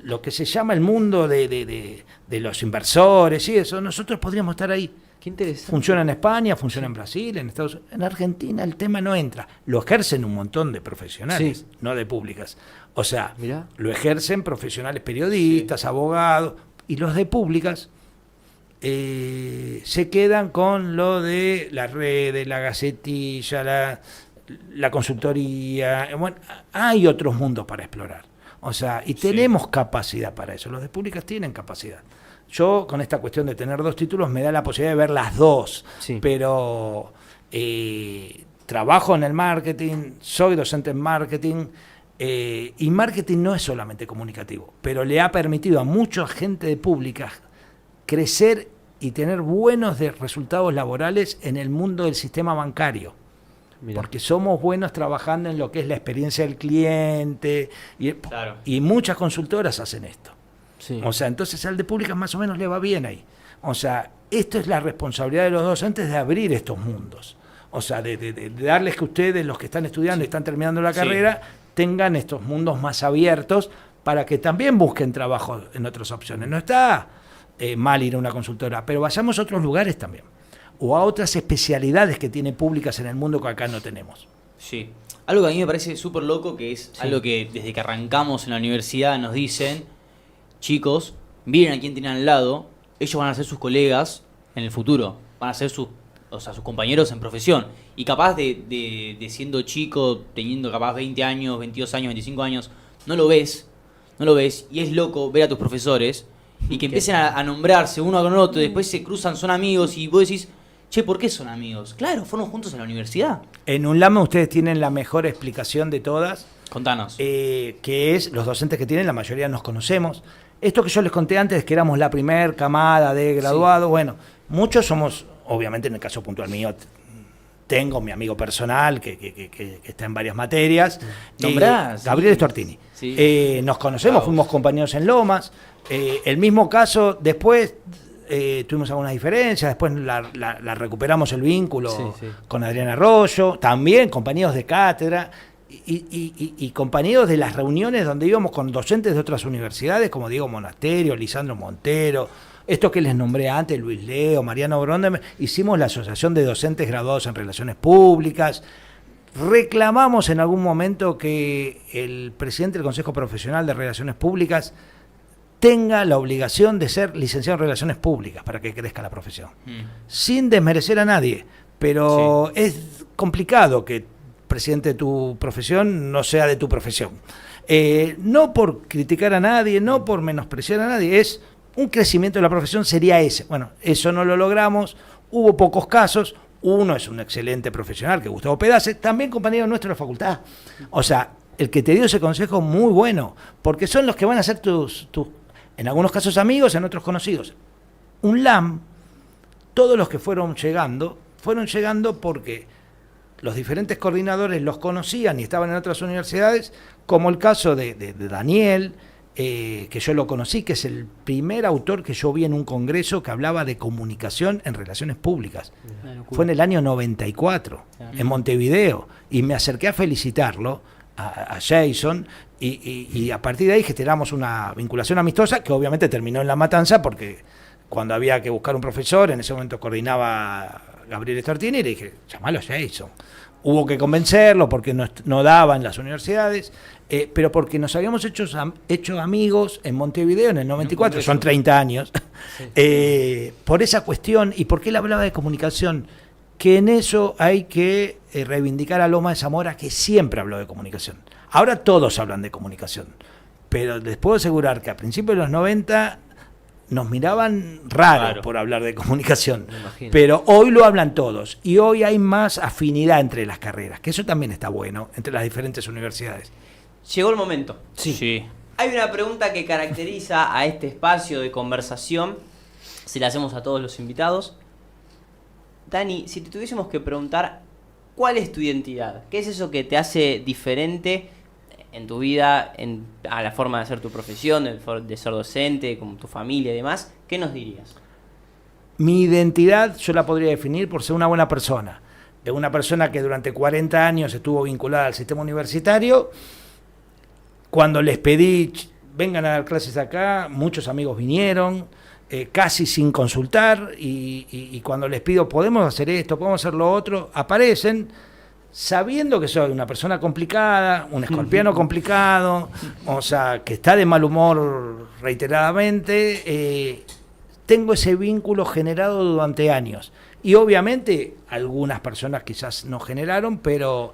lo que se llama el mundo de los inversores y eso, nosotros podríamos estar ahí. Qué interesante. Funciona en España, funciona en Brasil, en Estados Unidos. En Argentina el tema no entra. Lo ejercen un montón de profesionales, Sí. no de públicas. O sea, Mirá. lo ejercen profesionales periodistas, abogados, y los de públicas se quedan con lo de las redes, la gacetilla, la consultoría. Bueno, hay otros mundos para explorar. O sea, y tenemos capacidad para eso. Los de públicas tienen capacidad. Yo, con esta cuestión de tener 2 títulos, me da la posibilidad de ver las dos. Sí. Pero trabajo en el marketing, soy docente en marketing, y marketing no es solamente comunicativo, pero le ha permitido a mucha gente de públicas crecer y tener buenos resultados laborales en el mundo del sistema bancario. Mirá. porque somos buenos trabajando en lo que es la experiencia del cliente, Claro. y muchas consultoras hacen esto. Sí. O sea, entonces al de públicas más o menos le va bien ahí. O sea, esto es la responsabilidad de los docentes de abrir estos mundos. O sea, de darles que ustedes, los que están estudiando y están terminando la Sí. carrera, tengan estos mundos más abiertos para que también busquen trabajo en otras opciones. No está mal ir a una consultora, pero vayamos a otros lugares también. O a otras especialidades que tiene públicas en el mundo que acá no tenemos. Sí. Algo que a mí me parece súper loco, que es algo que desde que arrancamos en la universidad nos dicen, chicos, miren a quién tienen al lado, ellos van a ser sus colegas en el futuro, van a ser sus compañeros en profesión. Y capaz de siendo chico, teniendo capaz 20 años, 22 años, 25 años, no lo ves, y es loco ver a tus profesores y que empiecen a nombrarse uno con otro, y después se cruzan, son amigos, y vos decís, che, ¿por qué son amigos? Claro, fueron juntos en la universidad. En UNLAM ustedes tienen la mejor explicación de todas, Contanos. que es los docentes que tienen, la mayoría nos conocemos. Esto que yo les conté antes, que éramos la primer camada de graduados, bueno, muchos somos, obviamente en el caso puntual mío, tengo mi amigo personal que está en varias materias. ¿Nombrás? Gabriel Stortini. Sí. Nos conocemos, fuimos compañeros en Lomas. El mismo caso, después tuvimos algunas diferencias, después la recuperamos el vínculo Sí. con Adrián Arroyo, también compañeros de cátedra y compañeros de las reuniones donde íbamos con docentes de otras universidades, como Diego Monasterio, Lisandro Montero, esto que les nombré antes, Luis Leo, Mariano Bronde, hicimos la Asociación de Docentes Graduados en Relaciones Públicas. Reclamamos en algún momento que el presidente del Consejo Profesional de Relaciones Públicas tenga la obligación de ser licenciado en Relaciones Públicas para que crezca la profesión. Sin desmerecer a nadie, pero es complicado que el presidente de tu profesión no sea de tu profesión. No por criticar a nadie, no por menospreciar a nadie, es un crecimiento de la profesión sería ese. Bueno, eso no lo logramos, hubo pocos casos. Uno es un excelente profesional, que es Gustavo Pedace, también compañero nuestro de la facultad. O sea, el que te dio ese consejo muy bueno, porque son los que van a ser tus en algunos casos amigos, en otros conocidos. UNLAM, todos los que fueron llegando porque los diferentes coordinadores los conocían y estaban en otras universidades, como el caso de Daniel, que yo lo conocí, que es el primer autor que yo vi en un congreso que hablaba de comunicación en relaciones públicas. Fue en el año 94, en Montevideo, y me acerqué a felicitarlo, a Jason, y a partir de ahí gestionamos una vinculación amistosa que obviamente terminó en La Matanza, porque cuando había que buscar un profesor, en ese momento coordinaba Gabriel Stortini, y le dije, llamalo a Jason. Hubo que convencerlo porque no daba en las universidades, pero porque nos habíamos hecho amigos en Montevideo en el 94, son 30 años, por esa cuestión y porque él hablaba de comunicación, que en eso hay que reivindicar a Loma de Zamora, que siempre habló de comunicación. Ahora todos hablan de comunicación, pero les puedo asegurar que a principios de los 90 nos miraban raro por hablar de comunicación, pero hoy lo hablan todos y hoy hay más afinidad entre las carreras, que eso también está bueno, entre las diferentes universidades. Llegó el momento. Sí. Hay una pregunta que caracteriza a este espacio de conversación, se la hacemos a todos los invitados. Dani, si te tuviésemos que preguntar, ¿cuál es tu identidad? ¿Qué es eso que te hace diferente en tu vida, a la forma de hacer tu profesión, de ser docente, con tu familia y demás? ¿Qué nos dirías? Mi identidad yo la podría definir por ser una buena persona. De una persona que durante 40 años estuvo vinculada al sistema universitario. Cuando les pedí, vengan a dar clases acá, muchos amigos vinieron, casi sin consultar, y cuando les pido, podemos hacer esto, podemos hacer lo otro, aparecen, sabiendo que soy una persona complicada, un escorpiano complicado, o sea, que está de mal humor reiteradamente, tengo ese vínculo generado durante años. Y obviamente algunas personas quizás no generaron, pero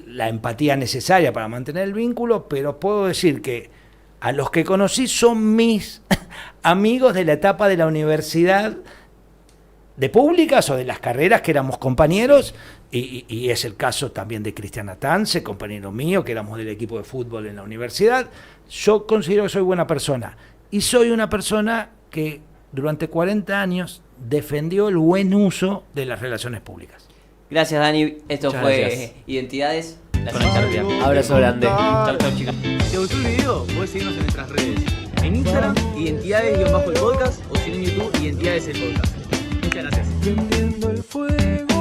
la empatía necesaria para mantener el vínculo, pero puedo decir que a los que conocí son mis amigos de la etapa de la universidad, de públicas o de las carreras que éramos compañeros, y es el caso también de Cristian Atance, compañero mío, que éramos del equipo de fútbol en la universidad. Yo considero que soy buena persona, y soy una persona que durante 40 años defendió el buen uso de las relaciones públicas. Gracias, Dani. Esto Muchas fue gracias. Identidades. Con la charla. Abrazo grande. Chau, chau, chicos. Si te gustó el video, puedes seguirnos en nuestras redes. En Instagram, Identidades-el podcast, o si no en YouTube, Identidades el podcast. Muchas gracias. Prendiendo el fuego.